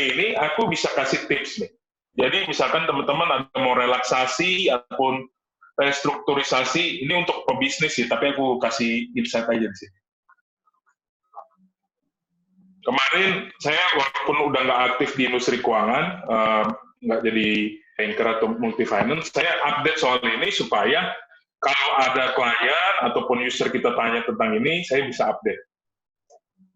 ini aku bisa kasih tips nih. Jadi misalkan teman-teman ada mau relaksasi ataupun restrukturisasi, ini untuk pebisnis sih, tapi aku kasih insight aja di sini. Kemarin saya walaupun udah nggak aktif di industri keuangan, nggak jadi banker atau multifinance, saya update soal ini supaya kalau ada klien ataupun user kita tanya tentang ini, saya bisa update.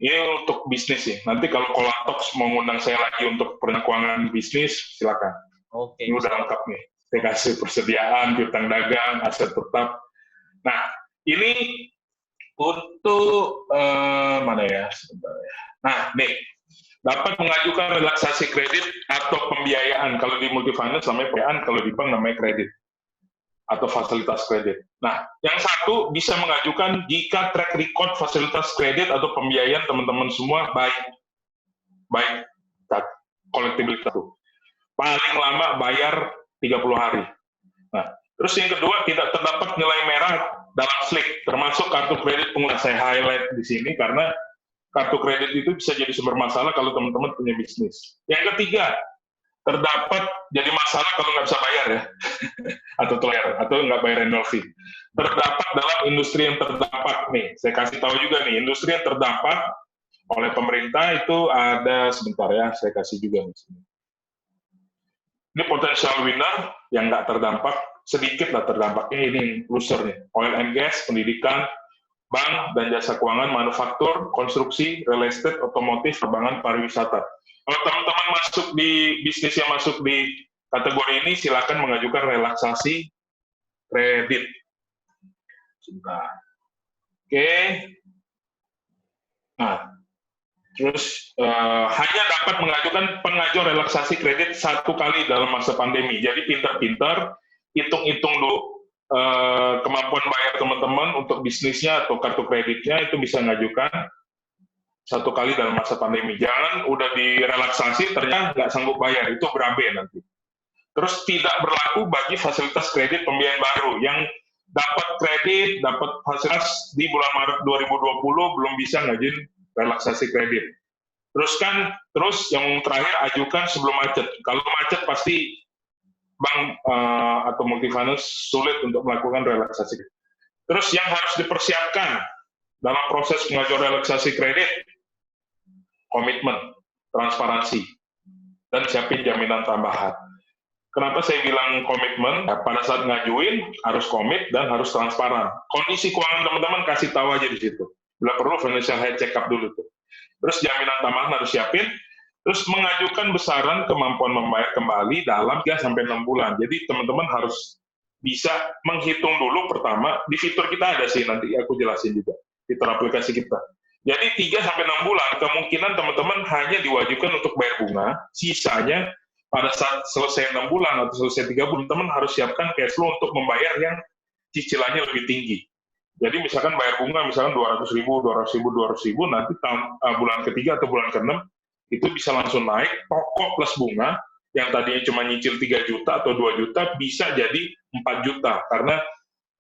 Ini untuk bisnis sih. Nanti kalau Kolatox mau ngundang saya lagi untuk keuangan bisnis, silakan. Oke. Ini udah lengkap nih. Saya kasih persediaan, piutang dagang, aset tetap. Nah, ini untuk mana ya? Sebentar ya. Nah, nih. Dapat mengajukan relaksasi kredit atau pembiayaan. Kalau di multifinance namanya pembiayaan, kalau di bank namanya kredit atau fasilitas kredit. Nah, yang satu bisa mengajukan jika track record fasilitas kredit atau pembiayaan teman-teman semua baik kolektibilitas itu. Paling lama bayar 30 hari. Nah, terus yang kedua tidak terdapat nilai merah dalam SLIK, termasuk kartu kredit pengguna. Saya highlight di sini karena kartu kredit itu bisa jadi sumber masalah kalau teman-teman punya bisnis. Yang ketiga, terdapat jadi masalah kalau nggak bisa bayar ya, atau nggak bayar annual fee. Terdapat dalam industri yang terdampak nih, saya kasih tahu juga nih, industri yang terdampak oleh pemerintah itu ada, sebentar ya, saya kasih juga nih. Ini potensial winner yang nggak terdampak, sedikit lah terdampaknya, ini loser nih, oil and gas, pendidikan, bank dan jasa keuangan, manufaktur, konstruksi, real estate, otomotif, perbankan, pariwisata. Kalau teman-teman masuk di bisnis yang masuk di kategori ini, silakan mengajukan relaksasi kredit. Sebentar. Oke. Nah, terus hanya dapat mengajukan pengajuan relaksasi kredit 1 kali dalam masa pandemi. Jadi pintar-pintar, hitung-hitung dulu kemampuan bayar teman-teman untuk bisnisnya atau kartu kreditnya itu bisa mengajukan 1 kali dalam masa pandemi. Jangan udah direlaksasi ternyata nggak sanggup bayar, itu berabe nanti. Terus tidak berlaku bagi fasilitas kredit pembiayaan baru yang dapat kredit, dapat fasilitas di bulan Maret 2020 belum bisa ngajuin relaksasi kredit. Terus yang terakhir ajukan sebelum macet. Kalau macet pasti bank atau multifinance sulit untuk melakukan relaksasi kredit. Terus yang harus dipersiapkan dalam proses pengajuan relaksasi kredit, komitmen, transparansi, dan siapin jaminan tambahan. Kenapa saya bilang komitmen? Ya, pada saat ngajuin harus komit dan harus transparan. Kondisi keuangan teman-teman kasih tahu aja di situ. Bila perlu financial health check up dulu tuh. Terus jaminan tambahan harus siapin. Terus mengajukan besaran kemampuan membayar kembali dalam 3-6 bulan. Jadi teman-teman harus bisa menghitung dulu pertama. Di fitur kita ada sih, nanti aku jelasin juga. Fitur aplikasi kita. Jadi 3-6 bulan kemungkinan teman-teman hanya diwajibkan untuk bayar bunga. Sisanya pada saat selesai 6 bulan atau selesai 3 bulan, teman harus siapkan cash flow untuk membayar yang cicilannya lebih tinggi. Jadi misalkan bayar bunga, misalkan 200.000, nanti bulan ketiga atau bulan ke-6, itu bisa langsung naik, pokok plus bunga, yang tadinya cuma nyicil 3 juta atau 2 juta, bisa jadi 4 juta, karena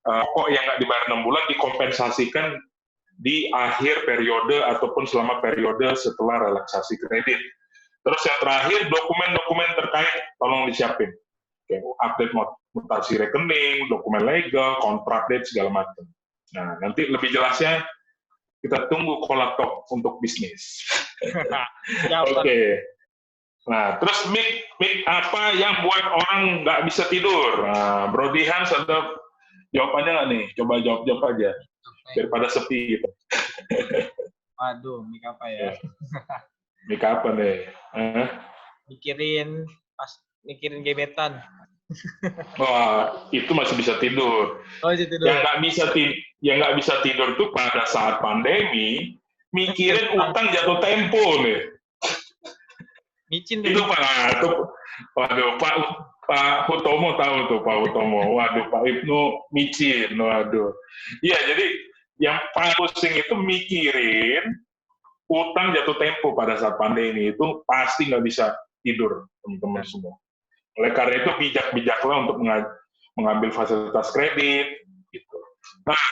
pokok yang nggak dibayar 6 bulan dikompensasikan di akhir periode ataupun selama periode setelah relaksasi kredit. Terus yang terakhir, dokumen-dokumen terkait tolong disiapin. Oke, update mutasi rekening, dokumen legal, kontrak date, segala macam. Nah, nanti lebih jelasnya kita tunggu Kolatalk untuk bisnis. Oke. Nah, terus mic apa yang buat orang nggak bisa tidur? Nah, Bro Hans ada jawabannya nggak nih? Coba jawab aja. Daripada sepi gitu. Waduh, mic apa ya? Mic apa nih? Mikirin gebetan. Wah, itu masih bisa tidur. Oh, bisa tidur. Yang nggak bisa tidur tuh pada saat pandemi, mikirin utang jatuh tempo nih. Micin itu Pak. Waduh, Pak Hutomo tahu tuh, Pak Hutomo. Waduh, Pak Ibnu micin. Waduh. Iya, jadi yang paling pusing itu mikirin utang jatuh tempo pada saat pandemi itu pasti nggak bisa tidur, teman-teman semua. Oleh karena itu bijak-bijaklah untuk mengambil fasilitas kredit. Gitu. Nah,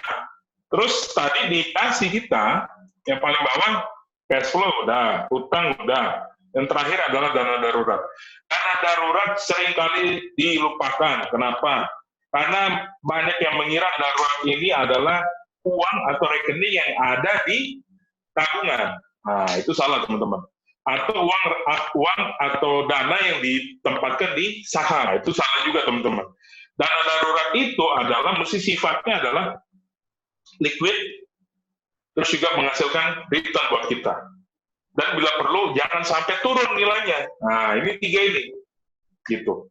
terus tadi dikasih kita, yang paling bawah cash flow udah, utang udah. Yang terakhir adalah dana darurat. Dana darurat seringkali dilupakan. Kenapa? Karena banyak yang mengira darurat ini adalah uang atau rekening yang ada di tabungan. Nah, itu salah, teman-teman. Atau uang atau dana yang ditempatkan di saham. Itu salah juga, teman-teman. Dana darurat itu adalah mesti sifatnya adalah liquid, terus juga menghasilkan return buat kita. Dan bila perlu jangan sampai turun nilainya. Nah, ini 3 ini. Gitu.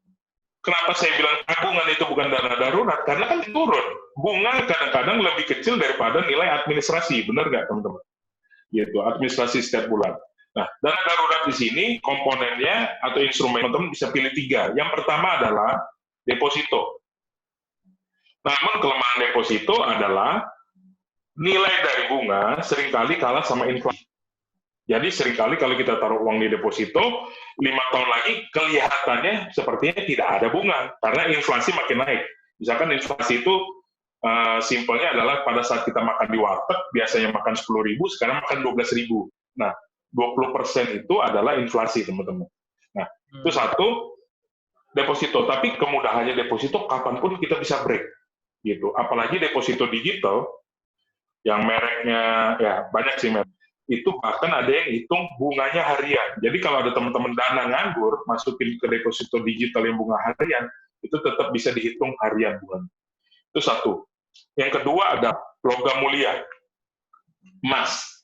Kenapa saya bilang tabungan itu bukan dana darurat? Karena kan turun. Bunga kadang-kadang lebih kecil daripada nilai administrasi. Benar nggak, teman-teman? Gitu, administrasi setiap bulan. Nah, dana darurat di sini komponennya atau instrumen teman-teman bisa pilih 3. Yang pertama adalah deposito. Namun kelemahan deposito adalah nilai dari bunga seringkali kalah sama inflasi. Jadi seringkali kalau kita taruh uang di deposito, 5 tahun lagi kelihatannya sepertinya tidak ada bunga karena inflasi makin naik. Misalkan inflasi itu simpelnya adalah pada saat kita makan di warteg biasanya makan 10.000, sekarang makan 12.000. Nah, 20% itu adalah inflasi, teman-teman. Nah, itu satu, deposito. Tapi kemudahannya deposito, kapanpun kita bisa break. Gitu. Apalagi deposito digital, yang mereknya, ya banyak sih merek, itu bahkan ada yang hitung bunganya harian. Jadi kalau ada teman-teman dana nganggur, masukin ke deposito digital yang bunga harian, itu tetap bisa dihitung harian bunganya. Itu satu. Yang kedua ada logam mulia. Emas.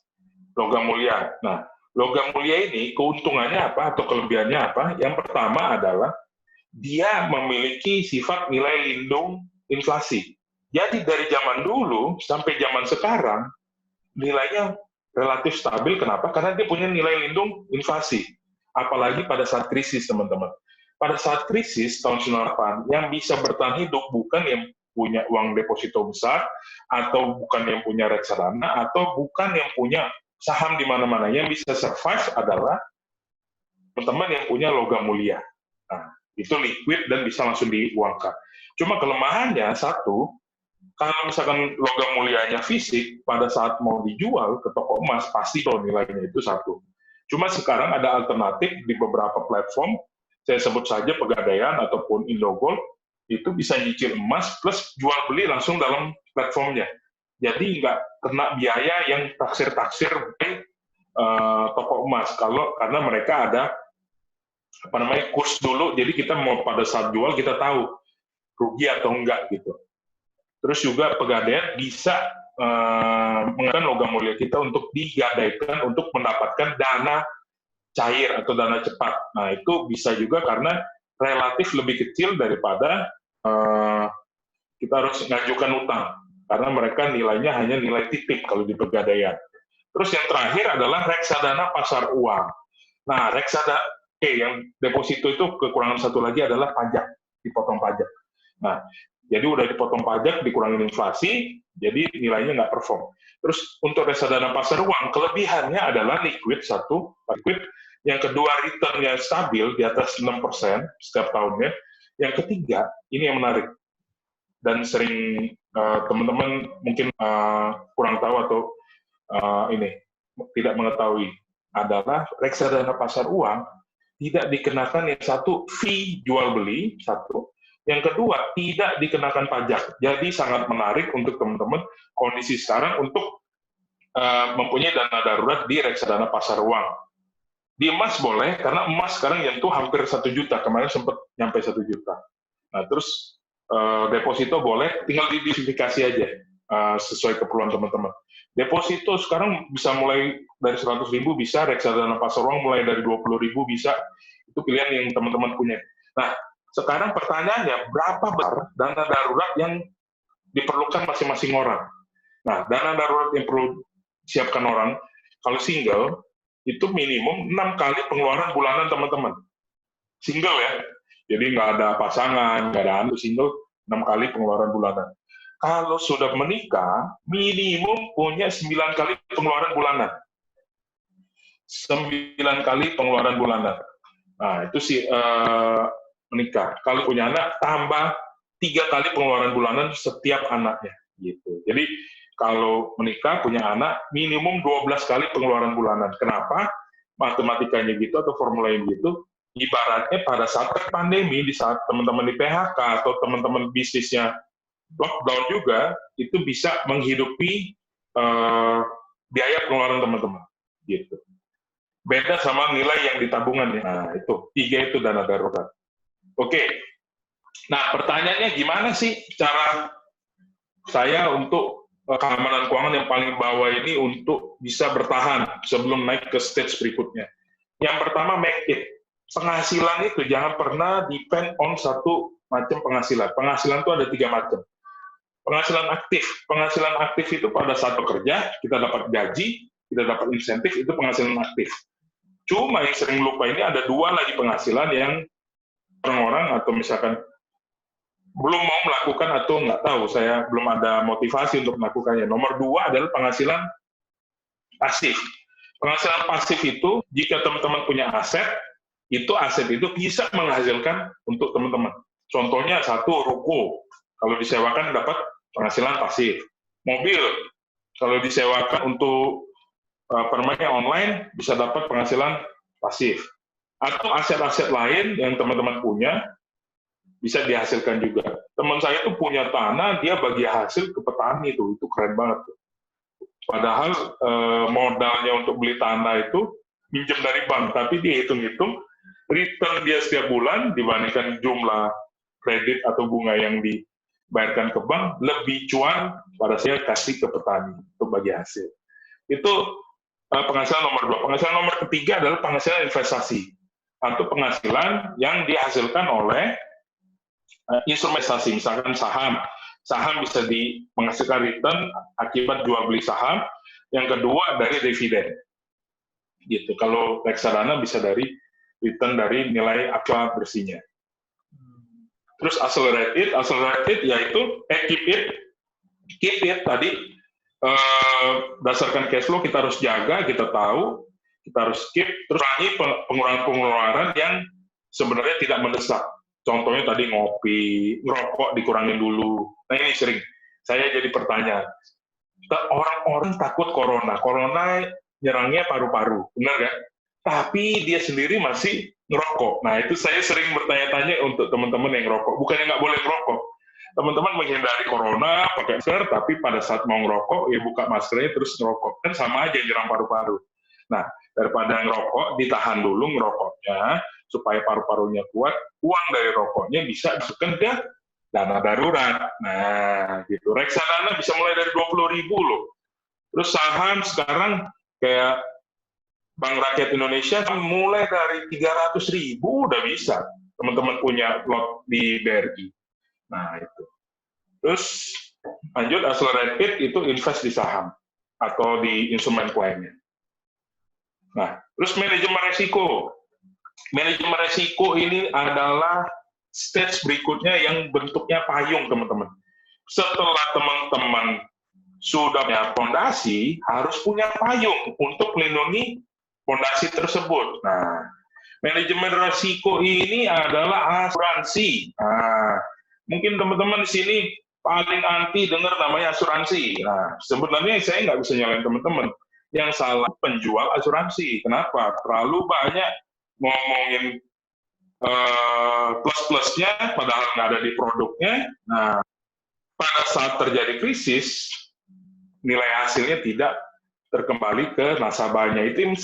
Logam mulia. Nah, logam mulia ini keuntungannya apa atau kelebihannya apa? Yang pertama adalah dia memiliki sifat nilai lindung inflasi. Jadi dari zaman dulu sampai zaman sekarang, nilainya relatif stabil. Kenapa? Karena dia punya nilai lindung inflasi. Apalagi pada saat krisis, teman-teman. Pada saat krisis tahun 98, yang bisa bertahan hidup bukan yang punya uang deposito besar, atau bukan yang punya reksadana, atau bukan yang punya saham di mana-mana. Yang bisa survive adalah teman-teman yang punya logam mulia. Nah, itu liquid dan bisa langsung diuangkan. Cuma kelemahannya satu, kalau misalkan logam mulianya fisik, pada saat mau dijual ke toko emas, pasti kalau nilainya itu satu. Cuma sekarang ada alternatif di beberapa platform, saya sebut saja Pegadaian ataupun Indogold, itu bisa nyicil emas plus jual beli langsung dalam platformnya. Jadi nggak kena biaya yang taksir-taksir di toko emas, karena mereka ada kurs dulu, jadi kita mau pada saat jual kita tahu rugi atau enggak gitu. Terus juga Pegadaian bisa menggunakan logam mulia kita untuk digadaikan untuk mendapatkan dana cair atau dana cepat. Nah, itu bisa juga karena relatif lebih kecil daripada kita harus mengajukan utang, karena mereka nilainya hanya nilai titip kalau di Pegadaian. Terus yang terakhir adalah reksadana pasar uang. Nah, yang deposito itu kekurangan satu lagi adalah pajak, dipotong pajak. Nah, jadi udah dipotong pajak, dikurangin inflasi, jadi nilainya nggak perform. Terus untuk reksadana pasar uang, kelebihannya adalah liquid, yang kedua return-nya stabil di atas 6% setiap tahunnya, yang ketiga, ini yang menarik, dan sering teman-teman mungkin kurang tahu atau tidak mengetahui, adalah reksadana pasar uang tidak dikenakan yang satu fee jual beli, satu. Yang kedua, tidak dikenakan pajak. Jadi sangat menarik untuk teman-teman kondisi sekarang untuk mempunyai dana darurat di reksadana pasar uang. Di emas boleh, karena emas sekarang nyentuh hampir 1 juta. Kemarin sempat nyampe 1 juta. Nah, terus deposito boleh, tinggal didiversifikasi aja sesuai keperluan teman-teman. Deposito sekarang bisa mulai dari 100.000 bisa, reksadana pasar uang mulai dari 20.000 bisa. Itu pilihan yang teman-teman punya. Nah, sekarang pertanyaannya, berapa besar dana darurat yang diperlukan masing-masing orang? Nah, dana darurat yang perlu siapkan orang, kalau single, itu minimum 6 kali pengeluaran bulanan teman-teman. Single ya, jadi nggak ada pasangan, nggak ada anak, single 6 kali pengeluaran bulanan. Kalau sudah menikah, minimum punya 9 kali pengeluaran bulanan. 9 kali pengeluaran bulanan. Nah, itu sih menikah. Kalau punya anak, tambah 3 kali pengeluaran bulanan setiap anaknya. Gitu. Jadi, kalau menikah, punya anak, minimum 12 kali pengeluaran bulanan. Kenapa? Matematikanya gitu atau formulanya gitu. Ibaratnya pada saat pandemi, di saat teman-teman di PHK atau teman-teman bisnisnya lockdown juga, itu bisa menghidupi biaya pengeluaran teman-teman. Gitu. Beda sama nilai yang di tabungan ya. Nah, itu 3 itu dana darurat. Oke. Nah, pertanyaannya gimana sih cara saya untuk keamanan keuangan yang paling bawah ini untuk bisa bertahan sebelum naik ke stage berikutnya? Yang pertama, make it. Penghasilan itu jangan pernah depend on satu macam penghasilan. Penghasilan itu ada 3 macam. Penghasilan aktif. Penghasilan aktif itu pada saat bekerja, kita dapat gaji, kita dapat insentif, itu penghasilan aktif. Cuma yang sering lupa ini ada 2 lagi penghasilan yang orang-orang atau misalkan belum mau melakukan atau nggak tahu, saya belum ada motivasi untuk melakukannya. Nomor 2 adalah penghasilan pasif. Penghasilan pasif itu, jika teman-teman punya aset itu bisa menghasilkan untuk teman-teman. Contohnya satu, ruko. Kalau disewakan dapat penghasilan pasif. Mobil, kalau disewakan untuk permainnya online, bisa dapat penghasilan pasif. Atau aset-aset lain yang teman-teman punya, bisa dihasilkan juga. Teman saya tuh punya tanah, dia bagi hasil ke petani itu keren banget. Padahal modalnya untuk beli tanah itu minjem dari bank, tapi dia hitung-hitung return dia setiap bulan dibandingkan jumlah kredit atau bunga yang dibayarkan ke bank lebih cuan pada saya kasih ke petani untuk bagi hasil. Itu penghasilan nomor 2. Penghasilan nomor ketiga adalah penghasilan investasi atau penghasilan yang dihasilkan oleh instrumen investasi, misalkan saham. saham bisa menghasilkan return akibat jual beli saham. Yang kedua dari dividen. Gitu. Kalau reksadana bisa dari return dari nilai aktual bersihnya. Terus accelerated yaitu keep it tadi berdasarkan cash flow kita harus jaga, kita tahu, kita harus keep, terus lagi pengeluaran-pengeluaran yang sebenarnya tidak mendesak. Contohnya tadi ngopi, ngerokok dikurangin dulu. Nah ini sering saya jadi pertanyaan. Orang-orang takut corona nyerangnya paru-paru, benar kan? Tapi dia sendiri masih ngerokok. Nah itu saya sering bertanya-tanya untuk teman-teman yang ngerokok. Bukannya nggak boleh ngerokok. Teman-teman menghindari corona, pakai masker, tapi pada saat mau ngerokok, ya buka maskernya terus ngerokok. Kan sama aja nyerang paru-paru. Nah, daripada ngerokok, ditahan dulu ngerokoknya, supaya paru-parunya kuat, uang dari rokoknya bisa masukkan ke dana darurat. Nah, gitu. Reksadana bisa mulai dari 20.000 loh. Terus saham sekarang kayak Bank Rakyat Indonesia mulai dari 300.000 udah bisa. Teman-teman punya lot di BRI. Nah, itu. Terus lanjut accelerated itu invest di saham atau di instrumen lainnya. Nah, terus manajemen resiko. Manajemen resiko ini adalah stage berikutnya yang bentuknya payung, teman-teman. Setelah teman-teman sudah punya fondasi, harus punya payung untuk melindungi fondasi tersebut. Nah, manajemen resiko ini adalah asuransi. Nah, mungkin teman-teman di sini paling anti dengar namanya asuransi. Nah, sebenarnya saya nggak bisa nyalain teman-teman. Yang salah penjual asuransi. Kenapa? Terlalu banyak ngomongin plus-plusnya, padahal nggak ada di produknya. Nah, pada saat terjadi krisis, nilai hasilnya tidak terkembali ke nasabahnya. Itu yang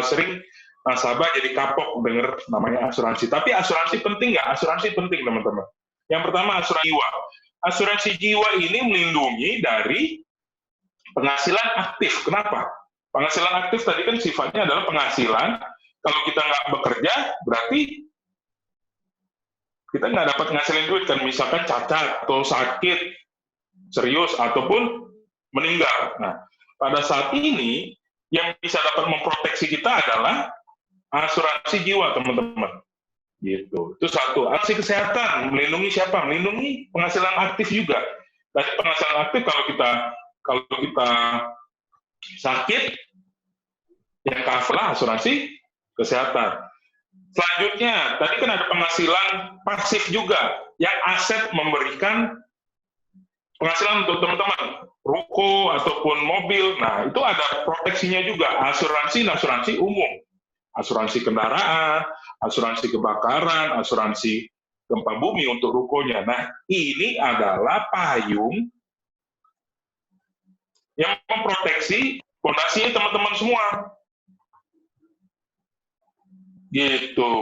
sering nasabah jadi kapok dengar namanya asuransi. Tapi asuransi penting nggak? Asuransi penting, teman-teman. Yang pertama, asuransi jiwa. Asuransi jiwa ini melindungi dari penghasilan aktif. Kenapa? Penghasilan aktif tadi kan sifatnya adalah penghasilan. Kalau kita nggak bekerja, berarti kita nggak dapat ngasilin duit. Kan misalkan cacat atau sakit serius ataupun meninggal. Nah, pada saat ini yang bisa dapat memproteksi kita adalah asuransi jiwa, teman-teman. Gitu. Itu satu. Asuransi kesehatan melindungi siapa? Melindungi penghasilan aktif juga. Tadi penghasilan aktif kalau kita sakit, yang cover lah asuransi kesehatan. Selanjutnya, tadi kan ada penghasilan pasif juga, yang aset memberikan penghasilan untuk teman-teman, ruko ataupun mobil. Nah, itu ada proteksinya juga, asuransi umum, asuransi kendaraan, asuransi kebakaran, asuransi gempa bumi untuk rukonya. Nah, ini adalah payung yang memproteksi fondasinya teman-teman semua. Gitu.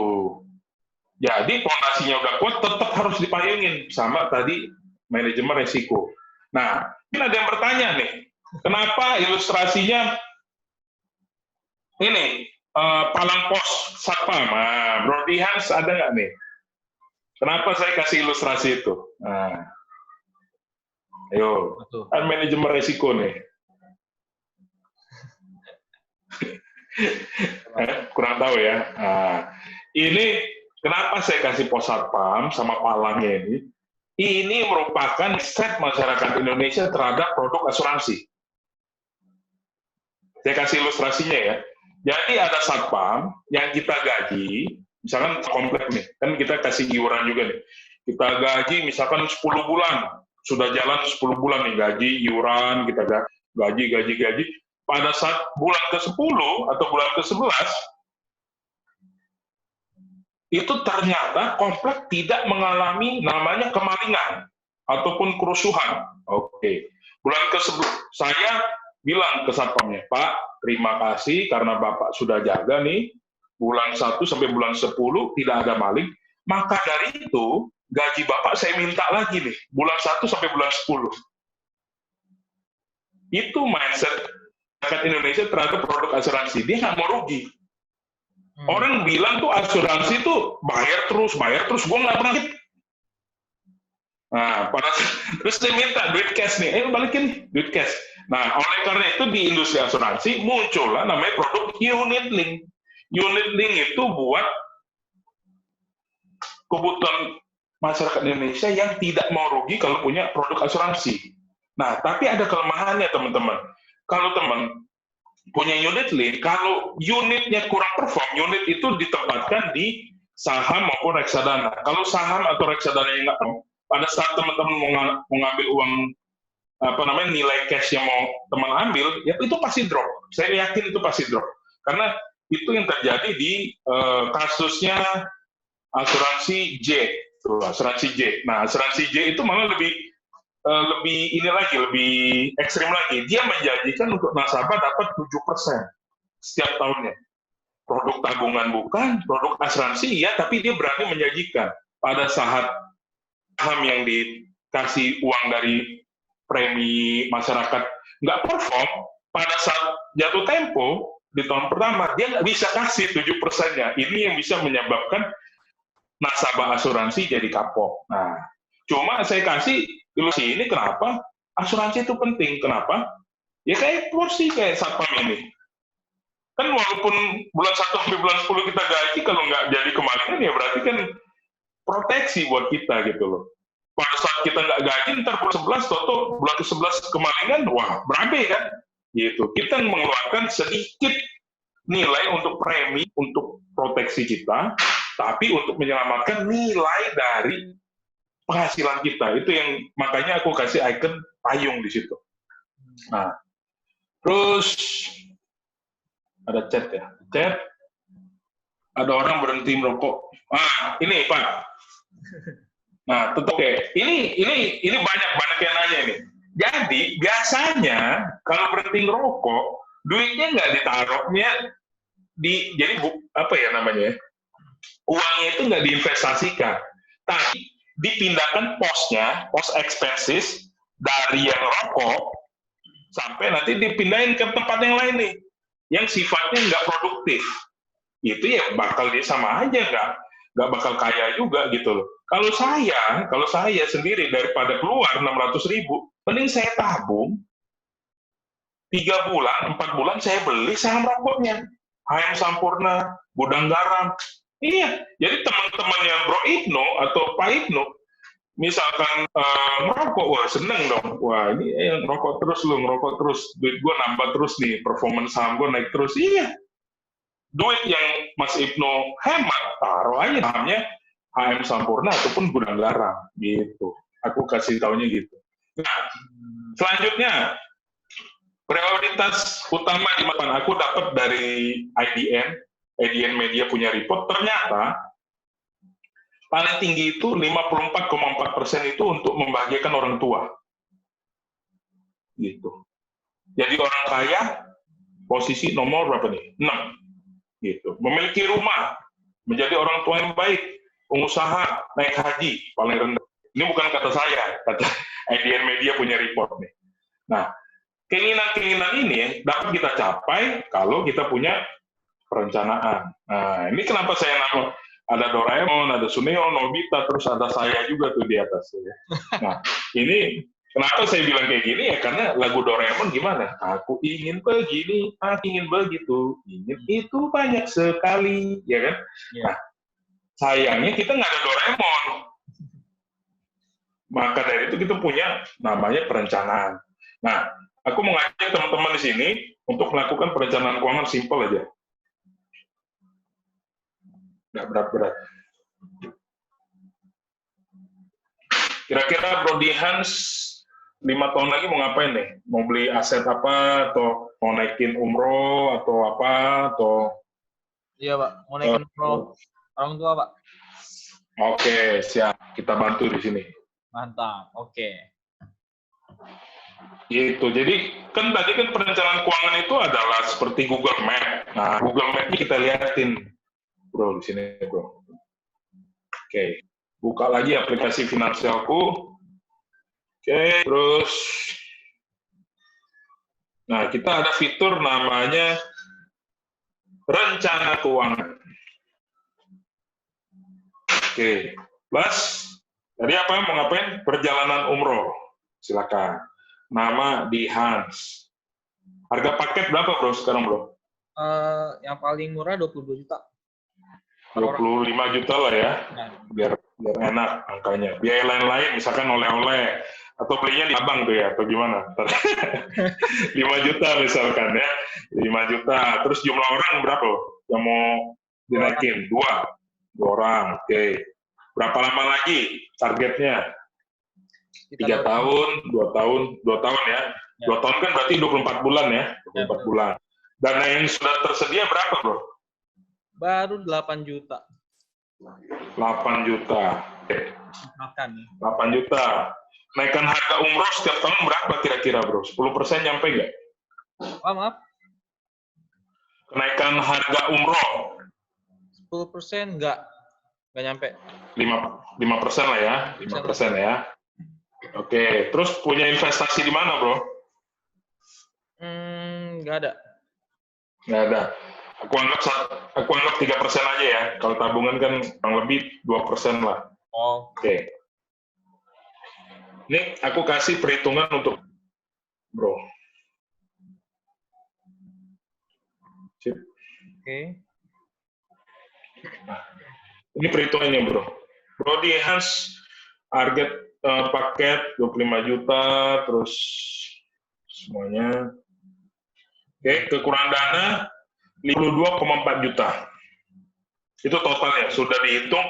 Jadi fondasinya udah kuat, tetap harus dipayungin sama tadi manajemen resiko. Nah, ini ada yang bertanya nih, kenapa ilustrasinya ini palang pos satpam? Nah, Bro Hans ada nggak nih? Kenapa saya kasih ilustrasi itu? Nah, ayo, kan manajemen resiko nih. Kurang tahu ya. Nah, ini kenapa saya kasih pos satpam sama palangnya ini? Ini merupakan set masyarakat Indonesia terhadap produk asuransi. Saya kasih ilustrasinya ya. Jadi ada satpam yang kita gaji, misalkan komplek nih, kan kita kasih iuran juga nih. Kita gaji misalkan 10 bulan, sudah jalan 10 bulan nih, gaji, iuran, kita gaji. Pada saat bulan ke-10 atau bulan ke-11, itu ternyata komplek tidak mengalami namanya kemalingan ataupun kerusuhan. Oke. Bulan ke-11, saya bilang ke satpamnya, Pak, terima kasih karena Bapak sudah jaga nih, bulan 1 sampai bulan 10 tidak ada maling, maka dari itu, gaji Bapak saya minta lagi nih, bulan 1 sampai bulan 10. Itu mindset masyarakat Indonesia terhadap produk asuransi. Dia nggak mau rugi. Orang bilang tuh asuransi tuh bayar terus, gue nggak pernah. Nah, terus dia minta duit cash nih, balikin duit cash. Nah, oleh karena itu di industri asuransi muncullah namanya produk unit link. Unit link itu buat kebutuhan masyarakat Indonesia yang tidak mau rugi kalau punya produk asuransi. Nah, tapi ada kelemahannya teman-teman. Kalau teman punya unit link, kalau unitnya kurang perform, unit itu ditempatkan di saham maupun reksadana. Kalau saham atau reksadana yang nggak mau, pada saat teman-teman mau ngambil uang nilai cash yang mau teman ambil, ya itu pasti drop. Saya yakin itu pasti drop. Karena itu yang terjadi di kasusnya asuransi J. Asuransi J. Nah, asuransi J itu malah lebih lebih ekstrim lagi. Dia menjanjikan untuk nasabah dapat 7% setiap tahunnya. Produk tabungan bukan, produk asuransi ya, tapi dia berani menjanjikan pada saat saham yang dikasih uang dari premi masyarakat nggak perform, pada saat jatuh tempo di tahun pertama dia nggak bisa kasih 7%-nya. Ini yang bisa menyebabkan nasabah asuransi jadi kapok. Nah, cuma saya kasih ilusi ini kenapa asuransi itu penting. Kenapa? Ya kayak porsi kayak satpam ini. Kan walaupun bulan 1 sampai bulan 10 kita gaji, kalau nggak jadi kemalingan ya berarti kan proteksi buat kita gitu loh. Pada saat kita nggak gaji, ntar bulan 11, toto bulan ke-11 kemalingan, wah berabe kan? Gitu. Kita mengeluarkan sedikit nilai untuk premi, untuk proteksi kita, tapi untuk menyelamatkan nilai dari penghasilan kita. Itu yang makanya aku kasih icon payung di situ. Nah, terus ada chat ya. Chat, ada orang berhenti merokok. Ini Pak. Nah, tentu oke. Ini banyak yang nanya ini. Jadi biasanya kalau berhenti ngerokok, duitnya nggak ditaruhnya jadi apa ya namanya? Uangnya itu nggak diinvestasikan, tapi dipindahkan posnya, pos expenses dari yang rokok sampai nanti dipindahin ke tempat yang lain nih, yang sifatnya nggak produktif. Itu ya bakal dia sama aja nggak bakal kaya juga gitu loh. Kalau saya sendiri daripada keluar 600.000, mending saya tabung 3 bulan, 4 bulan saya beli saham rokoknya. HM Sampurna, Gudang Garam. Iya, jadi teman-teman yang Bro Ibnu atau Pak Ibnu, misalkan merokok, wah seneng dong. Wah ini ngerokok terus lu, ngerokok terus, duit gue nambah terus nih, performance saham gue naik terus. Iya, duit yang Mas Ibnu hemat, taruh aja sahamnya HM Sampurna ataupun Gudang Garam, gitu. Aku kasih taunya gitu. Nah, selanjutnya, prioritas utama di mata aku dapat dari IDN Media punya report, ternyata paling tinggi itu 54,4% itu untuk membahagiakan orang tua. Gitu. Jadi orang kaya posisi nomor berapa nih? 6. Gitu. Memiliki rumah, menjadi orang tua yang baik, pengusaha, naik haji, paling rendah. Ini bukan kata saya, kata IDN Media punya report nih. Nah, keinginan-keinginan ini dapat kita capai kalau kita punya perencanaan. Nah, ini kenapa saya nama ada Doraemon, ada Suneo, Nobita, terus ada saya juga tuh di atas. Ya. Nah, ini kenapa saya bilang kayak gini ya, karena lagu Doraemon gimana? Aku ingin begini, aku ingin begitu, ingin itu banyak sekali, ya kan? Yeah. Nah, sayangnya kita nggak ada Doraemon. Maka dari itu kita punya namanya perencanaan. Nah, aku mengajak teman-teman di sini untuk melakukan perencanaan keuangan simpel aja. Nggak berat-berat. Kira-kira Brody Hans 5 tahun lagi mau ngapain nih? Mau beli aset apa? Atau mau naikin umroh? Atau apa? Atau... Iya, Pak. Mau naikin umroh orang tua, Pak. Oke, siap. Kita bantu di sini. Mantap. Oke. Gitu. Jadi kan tadi kan perencanaan keuangan itu adalah seperti Google Map. Nah, Google Map ini kita liatin, bro, di sini, bro. Oke. Buka lagi aplikasi finansialku. Oke, terus. Nah, kita ada fitur namanya rencana keuangan. Oke, plus Jadi apa mau ngapain? Perjalanan umroh. Silakan. Nama di Hans. Harga paket berapa bro sekarang bro? Yang paling murah 22 juta. 25 juta lah ya. Nah, Biar enak angkanya. Biaya lain-lain misalkan oleh-oleh atau belinya di abang tuh ya atau gimana? 5 juta misalkan ya. 5 juta. Terus jumlah orang berapa yang mau dinaikin? Dua orang. Oke. Berapa lama lagi targetnya? 3 tahun, 2 tahun, 2 tahun ya. 2 tahun kan berarti 24 bulan ya. 24 bulan. Dana yang sudah tersedia berapa bro? Baru 8 juta. 8 juta. Oke. Makan. 8 juta. Naikkan harga umroh setiap tahun berapa kira-kira bro? 10% nyampe nggak? Maaf. Kenaikan harga umroh? 10% nggak nyampe. 5% lah ya. 5% ya. Oke. Terus punya investasi di mana bro? Nggak ada. Nggak ada. Aku anggap 3% aja ya. Kalau tabungan kan kurang lebih 2% lah. Oh. Oke. Ini aku kasih perhitungan untuk bro. Sip. Oke. Nah, ini perhitungannya bro. Bro di Hans target paket 25 juta, terus semuanya. Oke, kekurangan dana 52,4 juta. Itu totalnya, sudah dihitung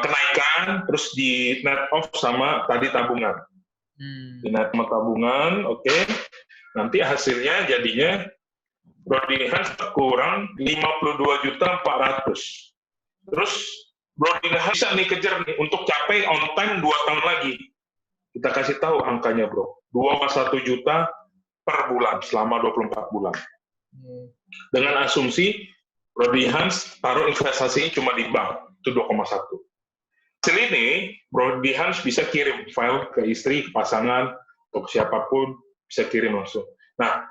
kenaikan, terus di net off sama tadi tabungan. Di net sama tabungan, oke. Nanti hasilnya jadinya Brody Hans kurang 52.400.000. Terus Brody Hans bisa nih kejar nih untuk capai on time 2 tahun lagi. Kita kasih tahu angkanya bro, 2,1 juta per bulan selama 24 bulan. Dengan asumsi Brody Hans taruh investasinya cuma di bank, itu 2,1. Hasil ini Brody Hans bisa kirim file ke istri, ke pasangan, atau ke siapapun, bisa kirim langsung. Nah,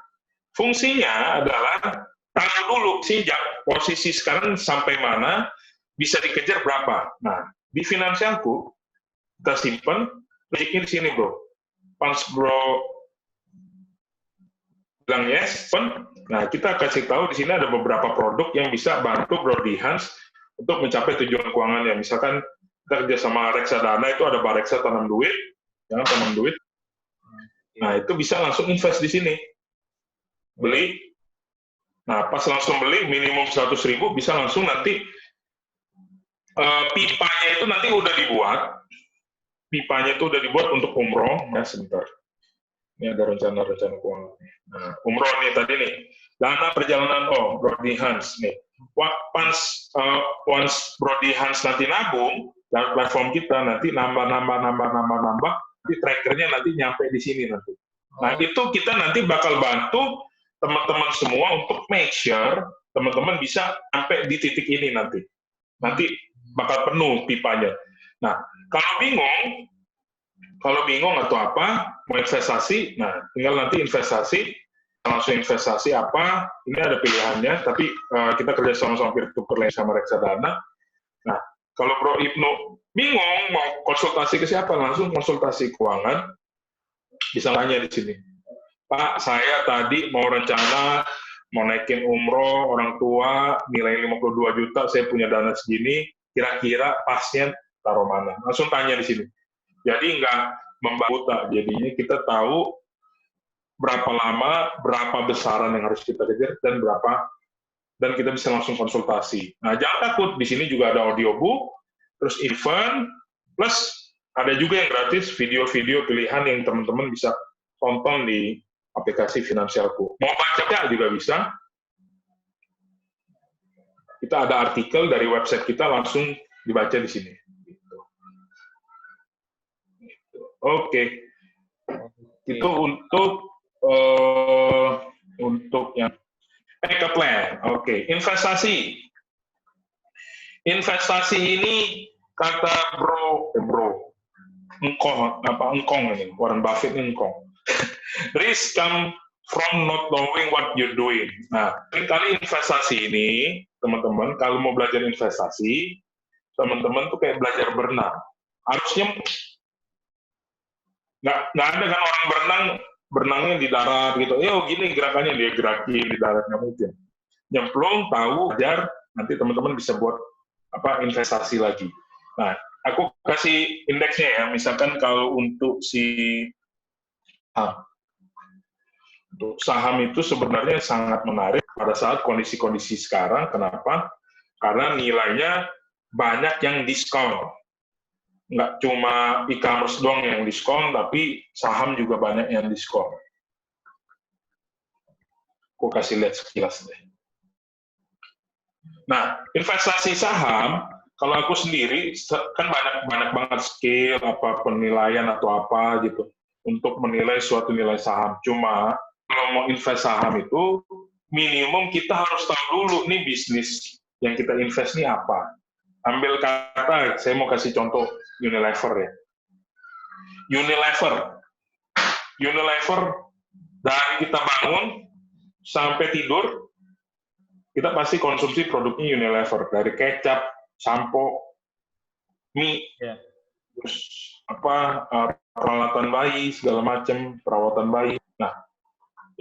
fungsinya adalah taruh dulu sejak posisi sekarang sampai mana, bisa dikejar berapa. Nah, di finansialku, kita simpan, logiknya di sini bro. Pas bro bilang yes, nah kita kasih tahu di sini ada beberapa produk yang bisa bantu Brody Hans untuk mencapai tujuan keuangannya. Misalkan kita kerja sama reksadana, itu ada Bareksa tanam duit, jangan tanam duit. Nah itu bisa langsung invest di sini, beli. Nah pas langsung beli minimum 100.000 bisa langsung nanti pipanya itu nanti udah dibuat, pipanya itu udah dibuat untuk umroh. Ya sebentar. Ini ada rencana keuangan. Nah, umroh nih tadi nih, dana perjalanan Brody Hans nih. Once Brody Hans nanti nabung dalam platform kita nanti nambah, nanti trackernya nanti nyampe di sini nanti. Nah itu kita nanti bakal bantu teman-teman semua untuk make sure teman-teman bisa sampai di titik ini nanti. Nanti bakal penuh pipanya. Nah kalau bingung atau apa, mau investasi, nah tinggal nanti langsung investasi apa, ini ada pilihannya, tapi kita kerja sama-sama peer-to-peer sama reksadana. Nah, kalau Bro Ibnu bingung, mau konsultasi ke siapa, langsung konsultasi keuangan, bisa tanya di sini. Pak, saya tadi mau rencana, mau naikin umroh, orang tua, nilai 52 juta, saya punya dana segini, kira-kira pasnya taruh mana? Langsung tanya di sini. Jadi nggak membuta, jadinya kita tahu berapa lama, berapa besaran yang harus kita kejar, dan kita bisa langsung konsultasi. Nah, jangan takut, di sini juga ada audiobook, terus event, plus ada juga yang gratis, video-video pilihan yang teman-teman bisa tonton di aplikasi Finansialku. Mau baca juga bisa. Kita ada artikel dari website kita, langsung dibaca di sini. Oke. Itu untuk yang backup plan. Oke. Investasi ini kata engkong ini, Warren Buffett ini engkong. Risk come from not knowing what you're doing. Nah, kali investasi ini, teman-teman, kalau mau belajar investasi, teman-teman tuh kayak belajar berenang. Harusnya nggak ada kan orang berenangnya di darat gitu. Gini gerakannya, dia gerakin di darat, nggak mungkin. Nyemplung, tahu, ajar, nanti teman-teman bisa buat investasi lagi. Nah, aku kasih indeksnya ya. Misalkan kalau untuk untuk saham itu sebenarnya sangat menarik pada saat kondisi-kondisi sekarang. Kenapa? Karena nilainya banyak yang diskon. Nggak cuma e-commerce doang yang diskon, tapi saham juga banyak yang diskon. Aku kasih lihat sekilas deh. Nah, investasi saham, kalau aku sendiri, kan banyak banget skill, penilaian atau apa gitu, untuk menilai suatu nilai saham. Cuma, kalau mau invest saham itu, minimum kita harus tahu dulu nih bisnis yang kita invest ini apa. Ambil kata, saya mau kasih contoh Unilever ya. Unilever dari kita bangun sampai tidur, kita pasti konsumsi produknya Unilever, dari kecap, sampo, mie, terus peralatan bayi, segala macam perawatan bayi. Nah,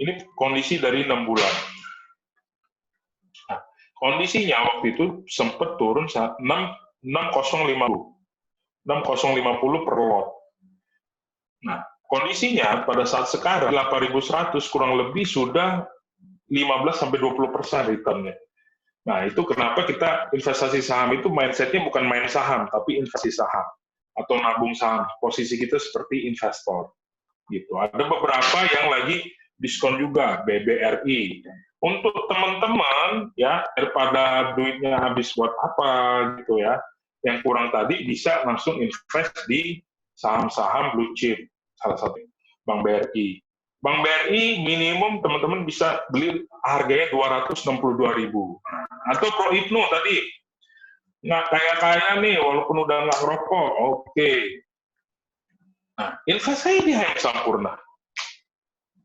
ini kondisi dari 6 bulan. Nah, kondisinya waktu itu sempat turun 6.050 per lot. Nah, kondisinya pada saat sekarang 8.100 kurang lebih sudah 15-20% returnnya. Nah, itu kenapa kita investasi saham itu mindsetnya bukan main saham, tapi investasi saham atau nabung saham. Posisi kita seperti investor. Gitu. Ada beberapa yang lagi diskon juga, BBRI. Untuk teman-teman ya, daripada duitnya habis buat apa gitu ya, yang kurang tadi bisa langsung invest di saham-saham blue chip, salah satu Bank BRI. Bank BRI minimum teman-teman bisa beli harganya 262.000. Atau ProIpnu tadi, nggak kaya-kaya nih walaupun udah nggak ngerokok, oke. Nah, investasi di HM Sampurna.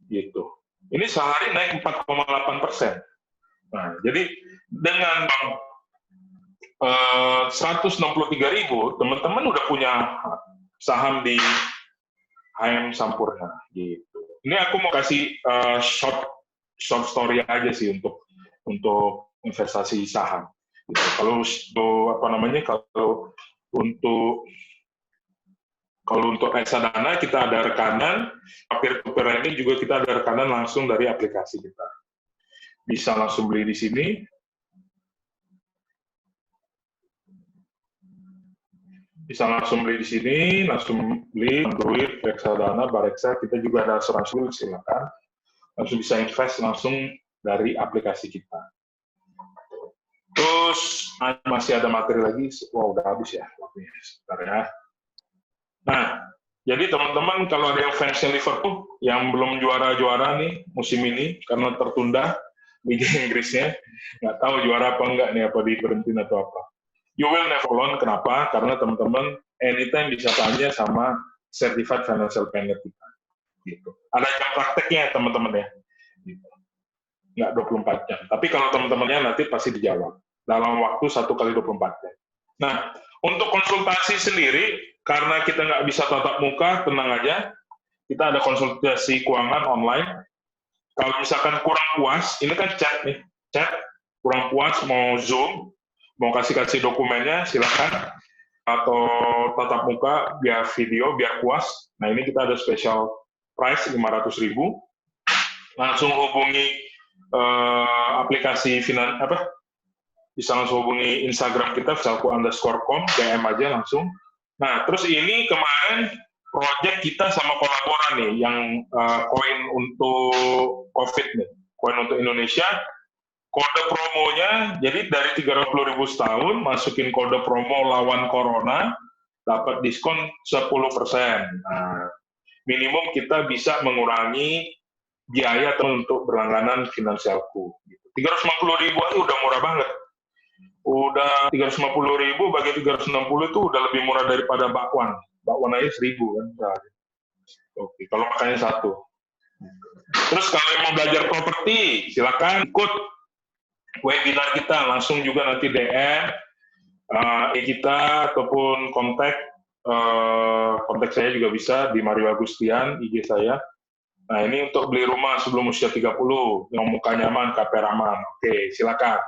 Gitu. Ini sehari naik 4,8%. Nah, jadi dengan 163.000, teman-teman udah punya saham di HM Sampurna. Gitu. Ini aku mau kasih short story aja sih untuk investasi saham. Gitu. Kalau untuk reksadana kita ada rekanan, peer-to-peer ini juga kita ada rekanan langsung dari aplikasi kita. Bisa langsung beli di sini. Langsung beli Android, reksadana, Bareksa, kita juga ada asuransi, silakan. Langsung bisa invest langsung dari aplikasi kita. Terus masih ada materi lagi, udah habis ya waktunya, sebentar ya. Nah, jadi teman-teman kalau ada yang fansnya Liverpool yang belum juara-juara nih musim ini karena tertunda Liga Inggrisnya, nggak tahu juara apa enggak nih, apa diberhentiin atau apa. You will never learn. Kenapa? Karena teman-teman anytime bisa tanya sama Certified Financial Planner kita. Gitu. Ada jam prakteknya teman-teman ya. Gitu. Nggak 24 jam. Tapi kalau teman-temannya nanti pasti dijawab dalam waktu 1x24 jam. Nah, untuk konsultasi sendiri, karena kita nggak bisa tatap muka, tenang aja. Kita ada konsultasi keuangan online. Kalau misalkan kurang puas, ini kan chat nih. Chat, kurang puas, mau Zoom, mau kasih dokumennya, silakan. Atau tatap muka, biar video, biar puas. Nah, ini kita ada special price 500.000. Langsung hubungi aplikasi bisa langsung hubungi Instagram kita, @visalku_com, DM aja langsung. Nah, terus ini kemarin project kita sama kolaboran nih, yang koin untuk COVID nih, koin untuk Indonesia, kode promonya, jadi dari 300.000 setahun, masukin kode promo lawan Corona, dapat diskon 10%. Nah, minimum kita bisa mengurangi biaya untuk berlangganan Finansialku. 350.000 aja udah murah banget. Udah 350.000 bagi 360 itu udah lebih murah daripada bakwan. Bakwan aja 1.000 kan. Oke, kalau makannya satu. Terus kalau mau belajar properti, silakan ikut webinar kita, langsung juga nanti DM kita ataupun kontak kontak saya juga bisa di Mario Agustian, IG saya. Nah, ini untuk beli rumah sebelum usia 30, yang muka nyaman, KP aman. Oke, silakan.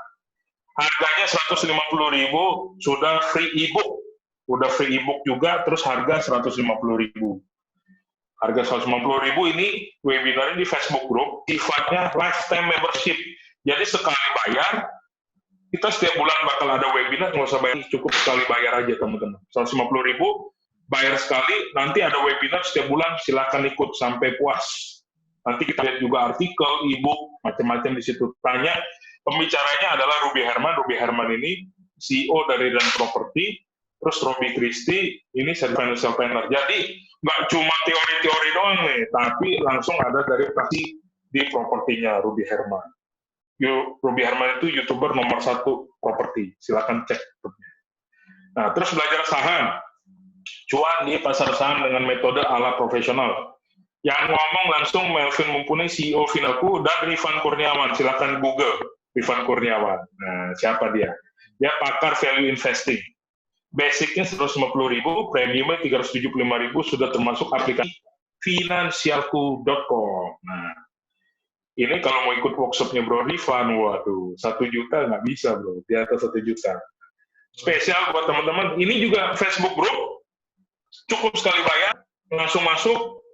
Harganya 150.000, sudah free ebook. Udah free ebook juga, terus harga 150.000. Harga 150.000 ini webinar di Facebook Group, sifatnya lifetime membership. Jadi sekali bayar, kita setiap bulan bakal ada webinar, nggak usah bayar, cukup sekali bayar aja teman-teman. 150.000, bayar sekali, nanti ada webinar setiap bulan, silakan ikut sampai puas. Nanti kita lihat juga artikel, e-book, macam-macam di situ. Tanya, pembicaranya adalah Ruby Herman. Ruby Herman ini CEO dari Dan Property, terus Robi Christie, ini financial planner. Jadi, nggak cuma teori-teori doang nih, tapi langsung ada dari praksi di propertinya Ruby Herman. Ruby Herman itu YouTuber nomor 1 properti, silakan cek. Nah, terus belajar saham, cuan di pasar saham dengan metode ala profesional. Yang ngomong langsung Melvin Mumpuni, CEO Finalku, dan Rifan Kurniawan, silakan Google Rifan Kurniawan. Nah, siapa dia? Dia pakar value investing. Basicnya 150.000, premiumnya 375.000, sudah termasuk aplikasi finansialku.com. Nah, ini kalau mau ikut workshopnya Bro Rifan, waduh, 1 juta nggak bisa bro, di atas 1 juta. Spesial buat teman-teman, ini juga Facebook Group, cukup sekali bayar, langsung masuk,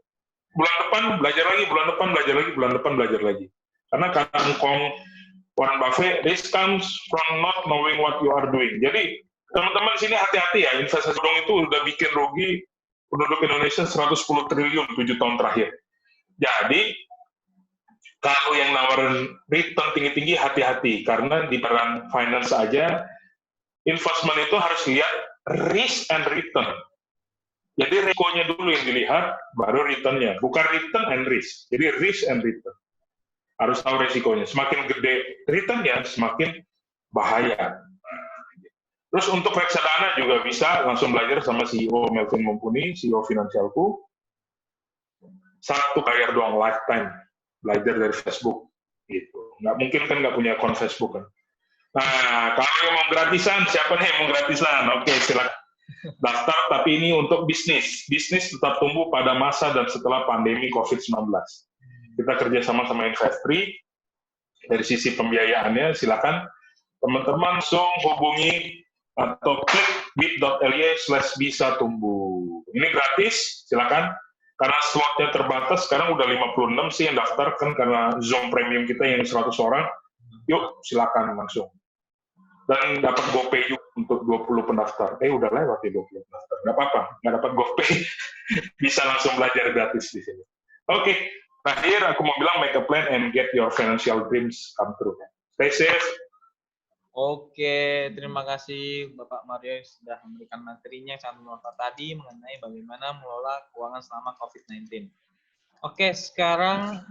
bulan depan belajar lagi, bulan depan belajar lagi, bulan depan belajar lagi. Karena kata Engkong Warren Buffett, this comes from not knowing what you are doing. Jadi, teman-teman di sini hati-hati ya, investasi bodong itu udah bikin rugi penduduk Indonesia 110 triliun 7 tahun terakhir. Jadi, kalau yang nawarin return tinggi-tinggi, hati-hati. Karena di peran finance aja, investment itu harus lihat risk and return. Jadi risikonya dulu yang dilihat, baru returnnya. Bukan return and risk. Jadi risk and return. Harus tahu risikonya. Semakin gede returnnya, semakin bahaya. Terus untuk reksadana juga bisa langsung belajar sama CEO Melvin Mumpuni, CEO Finansialku. 1 bayar doang, lifetime. Belajar dari Facebook gitu. Nggak mungkin kan nggak punya akun Facebook kan. Nah, kalau yang mau gratisan, siapa nih yang mau gratisan? Oke, silakan daftar, tapi ini untuk bisnis. Bisnis tetap tumbuh pada masa dan setelah pandemi COVID-19. Kita kerjasama sama Investri. Dari sisi pembiayaannya, silakan teman-teman langsung hubungi atau klik bit.ly/bisa tumbuh. Ini gratis, silakan. Karena slotnya terbatas, sekarang udah 56 sih yang daftar, kan karena Zoom Premium kita yang 100 orang, yuk silakan langsung. Dan dapat GoPay juga untuk 20 pendaftar. Udah lewat ya 20 pendaftar. Nggak apa-apa, nggak dapat GoPay. Bisa langsung belajar gratis di sini. Oke, terakhir aku mau bilang make a plan and get your financial dreams come true. Stay safe. Oke, terima kasih Bapak Mario yang sudah memberikan materinya yang sangat bermanfaat tadi mengenai bagaimana mengelola keuangan selama COVID-19. Oke, sekarang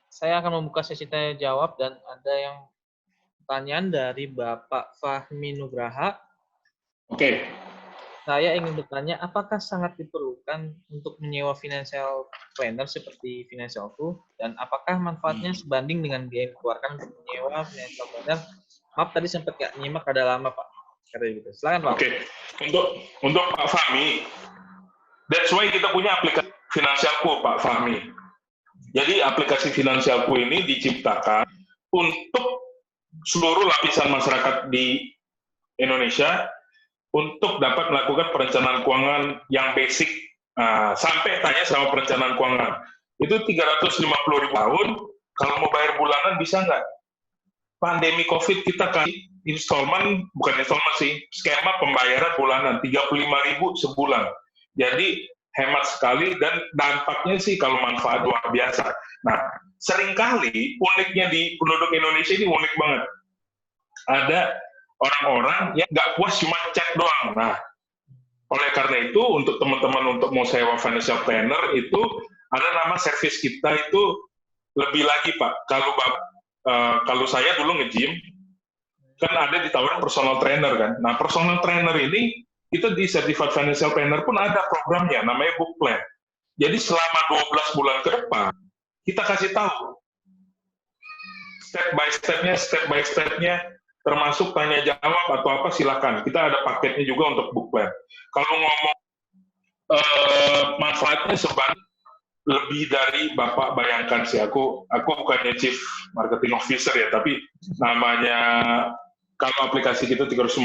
saya akan membuka sesi tanya jawab dan ada yang pertanyaan dari Bapak Fahmi Nugraha. Oke. Saya ingin bertanya, apakah sangat diperlukan untuk menyewa financial planner seperti Finansialku, dan apakah manfaatnya sebanding dengan biaya yang dikeluarkan untuk menyewa financial planner? Maaf, tadi sempat nggak nyimak, ada lama Pak. Gitu. Silakan Pak. Oke. Untuk Pak Fahmi, that's why kita punya aplikasi Finansialku, Pak Fahmi. Jadi aplikasi Finansialku ini diciptakan untuk seluruh lapisan masyarakat di Indonesia untuk dapat melakukan perencanaan keuangan yang basic. Sampai tanya sama perencanaan keuangan. Itu 350.000 tahun, kalau mau bayar bulanan bisa nggak? Pandemi COVID kita kasih installment, bukan installment sih, skema pembayaran bulanan, 35.000 sebulan. Jadi hemat sekali dan dampaknya sih kalau manfaat luar biasa. Nah, seringkali uniknya di penduduk Indonesia ini unik banget. Ada orang-orang yang nggak puas cuma chat doang. Nah, oleh karena itu untuk teman-teman untuk mau sewa financial planner itu ada nama servis kita itu lebih lagi Pak. Kalau saya dulu nge-gym kan ada ditawarin personal trainer kan. Nah, personal trainer ini kita di Certified Financial Planner pun ada programnya namanya book plan. Jadi selama 12 bulan ke depan kita kasih tahu step by step-nya termasuk tanya jawab atau apa silakan. Kita ada paketnya juga untuk book plan. Kalau ngomong manfaatnya sebanyak lebih dari Bapak bayangkan sih. Aku bukannya Chief Marketing Officer ya, tapi namanya kalau aplikasi kita 350.000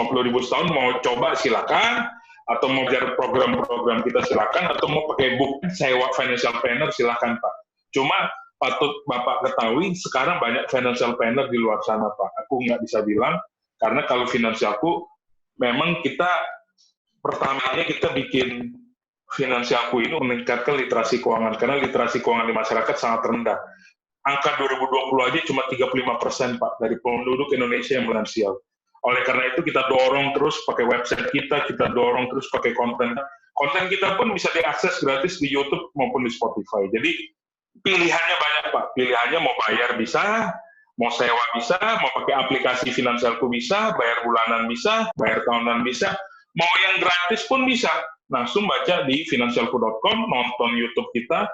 setahun, mau coba silakan, atau mau belajar program-program kita silakan, atau mau pakai book sewa financial planner silakan Pak. Cuma patut Bapak ketahui sekarang banyak financial planner di luar sana Pak. Aku nggak bisa bilang, karena kalau finansialku memang kita pertamanya kita bikin finansialku ini meningkatkan literasi keuangan, karena literasi keuangan di masyarakat sangat rendah. Angka 2020 aja cuma 35% Pak dari penduduk Indonesia yang finansial. Oleh karena itu kita dorong terus pakai website kita dorong terus pakai konten. Konten kita pun bisa diakses gratis di YouTube maupun di Spotify. Jadi pilihannya banyak Pak. Pilihannya mau bayar bisa, mau sewa bisa, mau pakai aplikasi finansialku bisa, bayar bulanan bisa, bayar tahunan bisa, mau yang gratis pun bisa. Langsung baca di finansialku.com, nonton YouTube kita,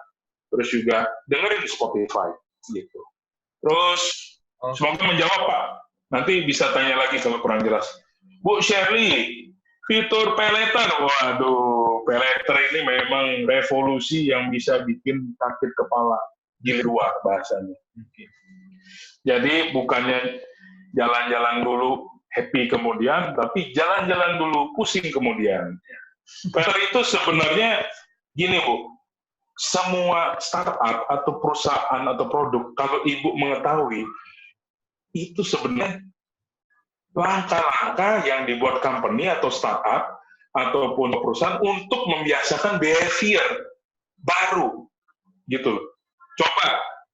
terus juga dengerin di Spotify gitu. Terus semoga menjawab Pak. Nanti bisa tanya lagi kalau kurang jelas. Bu Shirley, fitur pay letter. Waduh, pay letter ini memang revolusi yang bisa bikin sakit kepala di luar bahasanya. Jadi bukannya jalan-jalan dulu happy kemudian, tapi jalan-jalan dulu pusing kemudian. Pay letter itu sebenarnya gini Bu, semua startup atau perusahaan atau produk, kalau Ibu mengetahui, itu sebenarnya langkah-langkah yang dibuat company atau startup ataupun perusahaan untuk membiasakan behavior baru, gitu. Coba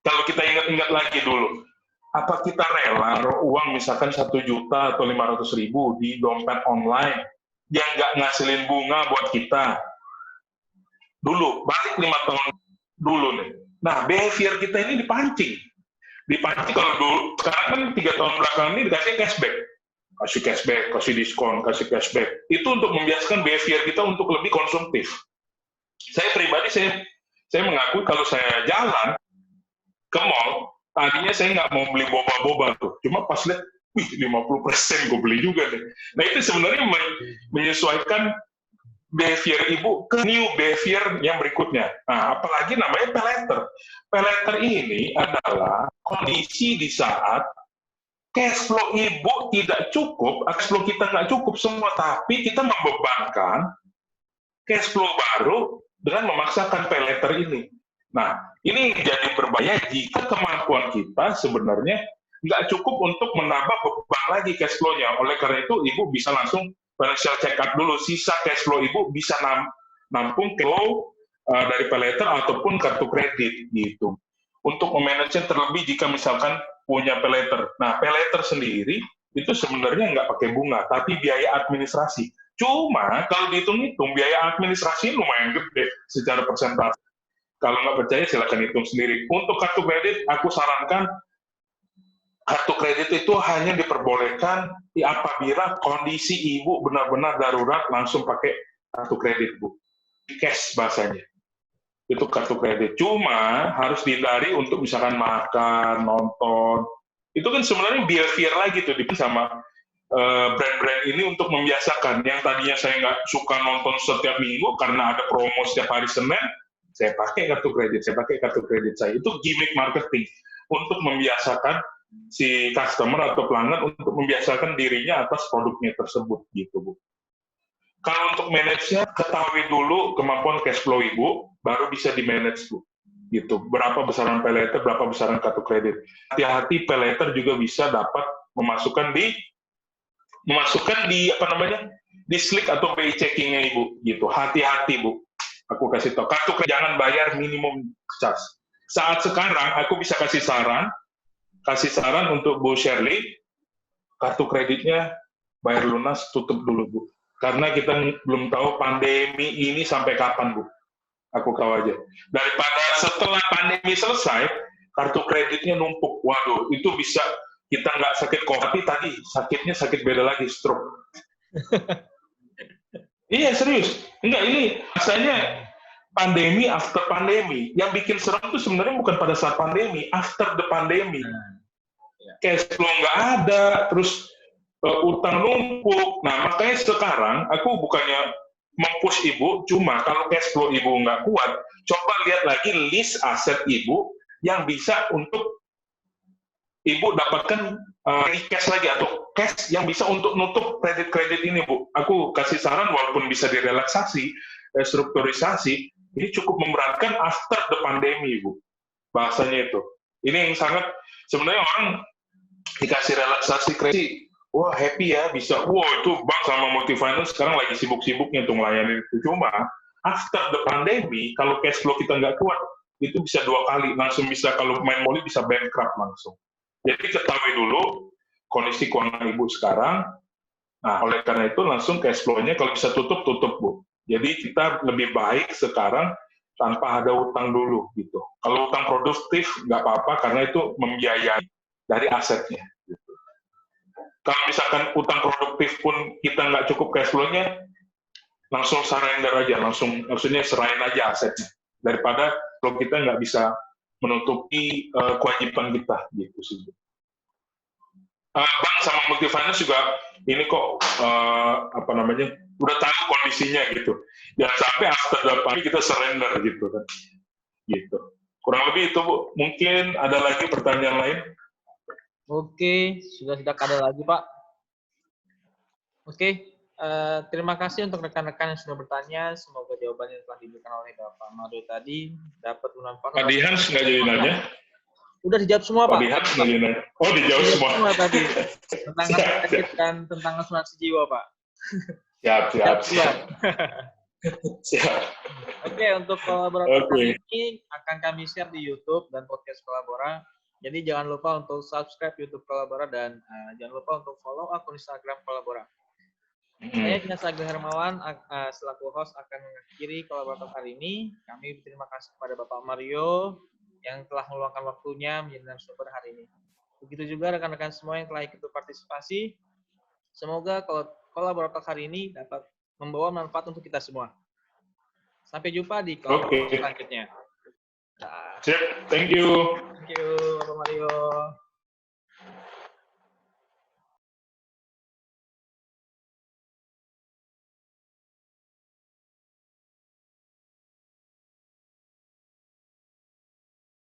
kalau kita ingat-ingat lagi dulu, apa kita rela uang misalkan 1 juta atau 500.000 di dompet online yang nggak ngasilin bunga buat kita? Dulu, balik 5 tahun dulu nih. Nah, behavior kita ini dipancing kalau dulu, sekarang kan 3 tahun belakangan ini dikasih cashback, kasih diskon, kasih cashback. Itu untuk membiasakan behavior kita untuk lebih konsumtif. Saya pribadi, saya mengakui kalau saya jalan ke mall, tadinya saya nggak mau beli boba-boba tuh, cuma pas lihat, 50% gue beli juga deh. Nah itu sebenarnya menyesuaikan behavior Ibu ke new behavior yang berikutnya. Nah, apalagi namanya pay letter. Pay letter ini adalah kondisi di saat cash flow Ibu tidak cukup, cash flow kita nggak cukup semua, tapi kita membebankan cash flow baru dengan memaksakan pay letter ini. Nah, ini jadi berbahaya jika kemampuan kita sebenarnya nggak cukup untuk menambah beban lagi cash flow-nya. Oleh karena itu, Ibu bisa langsung financial check up dulu, sisa cash flow Ibu bisa nampung flow dari pay letter ataupun kartu kredit gitu. Untuk memanage terlebih jika misalkan punya pay letter. Nah, pay letter sendiri itu sebenarnya nggak pakai bunga, tapi biaya administrasi. Cuma kalau dihitung-hitung biaya administrasi lumayan gede secara persentase. Kalau nggak percaya silakan hitung sendiri. Untuk kartu kredit, aku sarankan kartu kredit itu hanya diperbolehkan apabila kondisi Ibu benar-benar darurat langsung pakai kartu kredit, Bu. Cash bahasanya. Itu kartu kredit. Cuma harus dihindari untuk misalkan makan, nonton. Itu kan sebenarnya behavior lagi tuh sama brand-brand ini untuk membiasakan. Yang tadinya saya nggak suka nonton setiap minggu karena ada promo setiap hari Senin, saya pakai kartu kredit saya. Itu gimmick marketing untuk membiasakan si customer atau pelanggan untuk membiasakan dirinya atas produknya tersebut gitu, Bu. Kalau untuk manage-nya, ketahui dulu kemampuan cash flow Ibu, baru bisa di-manage, Bu. Gitu. Berapa besaran pay letter, berapa besaran kartu kredit. Hati-hati pay letter juga bisa dapat memasukkan di di slick atau BI checking-nya Ibu. Gitu. Hati-hati, Bu. Aku kasih tahu, kartu kredit jangan bayar minimum charge. Saat sekarang, aku bisa kasih saran untuk Bu Shirley, kartu kreditnya bayar lunas, tutup dulu, Bu. Karena kita belum tahu pandemi ini sampai kapan, Bu. Aku tahu aja. Daripada setelah pandemi selesai, kartu kreditnya numpuk. Waduh, itu bisa kita nggak sakit COVID tadi, sakitnya sakit beda lagi, stroke. Iya, serius. Enggak, ini rasanya pandemi after pandemi. Yang bikin serem itu sebenarnya bukan pada saat pandemi, after the pandemi. Cash flow nggak ada, terus utang numpuk. Nah, makanya sekarang aku bukannya mempush ibu, cuma kalau cash flow ibu nggak kuat, coba lihat lagi list aset ibu yang bisa untuk ibu dapatkan cash lagi, atau cash yang bisa untuk nutup kredit-kredit ini, Bu. Aku kasih saran, walaupun bisa direlaksasi, strukturisasi, ini cukup memberatkan after the pandemi, Bu. Bahasanya itu. Ini yang sangat, sebenarnya orang dikasih relaksasi kredit, wah happy ya, bisa, wah itu bank sama multifinance sekarang lagi sibuk-sibuknya untuk melayani itu. Cuma, after the pandemi, kalau cash flow kita nggak kuat, itu bisa 2 kali, langsung bisa, kalau main moli bisa bankrupt langsung. Jadi ketahui dulu kondisi keuangan ibu sekarang, nah oleh karena itu langsung cash flow-nya kalau bisa tutup, Bu. Jadi kita lebih baik sekarang tanpa ada utang dulu gitu. Kalau utang produktif nggak apa-apa karena itu membiayai dari asetnya. Gitu. Kalau misalkan utang produktif pun kita nggak cukup cash flow-nya, langsung surrender aja, maksudnya serahin aja asetnya. Daripada kalau kita nggak bisa menutupi kewajiban kita gitu sih. Bank sama multifinance juga ini kok udah tahu kondisinya gitu. Jangan sampai after the kita surrender gitu kan. Gitu. Kurang lebih itu, Bu. Mungkin ada lagi pertanyaan lain? Oke, sudah tidak ada lagi, Pak. Oke, terima kasih untuk rekan-rekan yang sudah bertanya. Semoga jawaban yang telah diberikan oleh Bapak Mario tadi dapat bermanfaat. Pak Dihans nggak jadi nanya? Udah dijawab semua, Pak. Pak Dihans nggak jadi nanya? Oh, dijawab semua. Tadi. Tentang penyakit dan tentang asuransi jiwa, Pak. Siap. Siap. Oke, untuk kolaborator ini akan kami share di YouTube dan podcast Kolabora. Jadi jangan lupa untuk subscribe YouTube Kolabora dan jangan lupa untuk follow akun Instagram Kolabora. Saya Dinas Agil Hermawan selaku host akan mengakhiri kolaborator hari ini. Kami berterima kasih kepada Bapak Mario yang telah meluangkan waktunya menjadi narasumber hari ini. Begitu juga rekan-rekan semua yang telah ikut berpartisipasi. Semoga kolaborator hari ini dapat membawa manfaat untuk kita semua. Sampai jumpa di kolaborator selanjutnya. Sip, thank you. Thank you, Bapak Mario.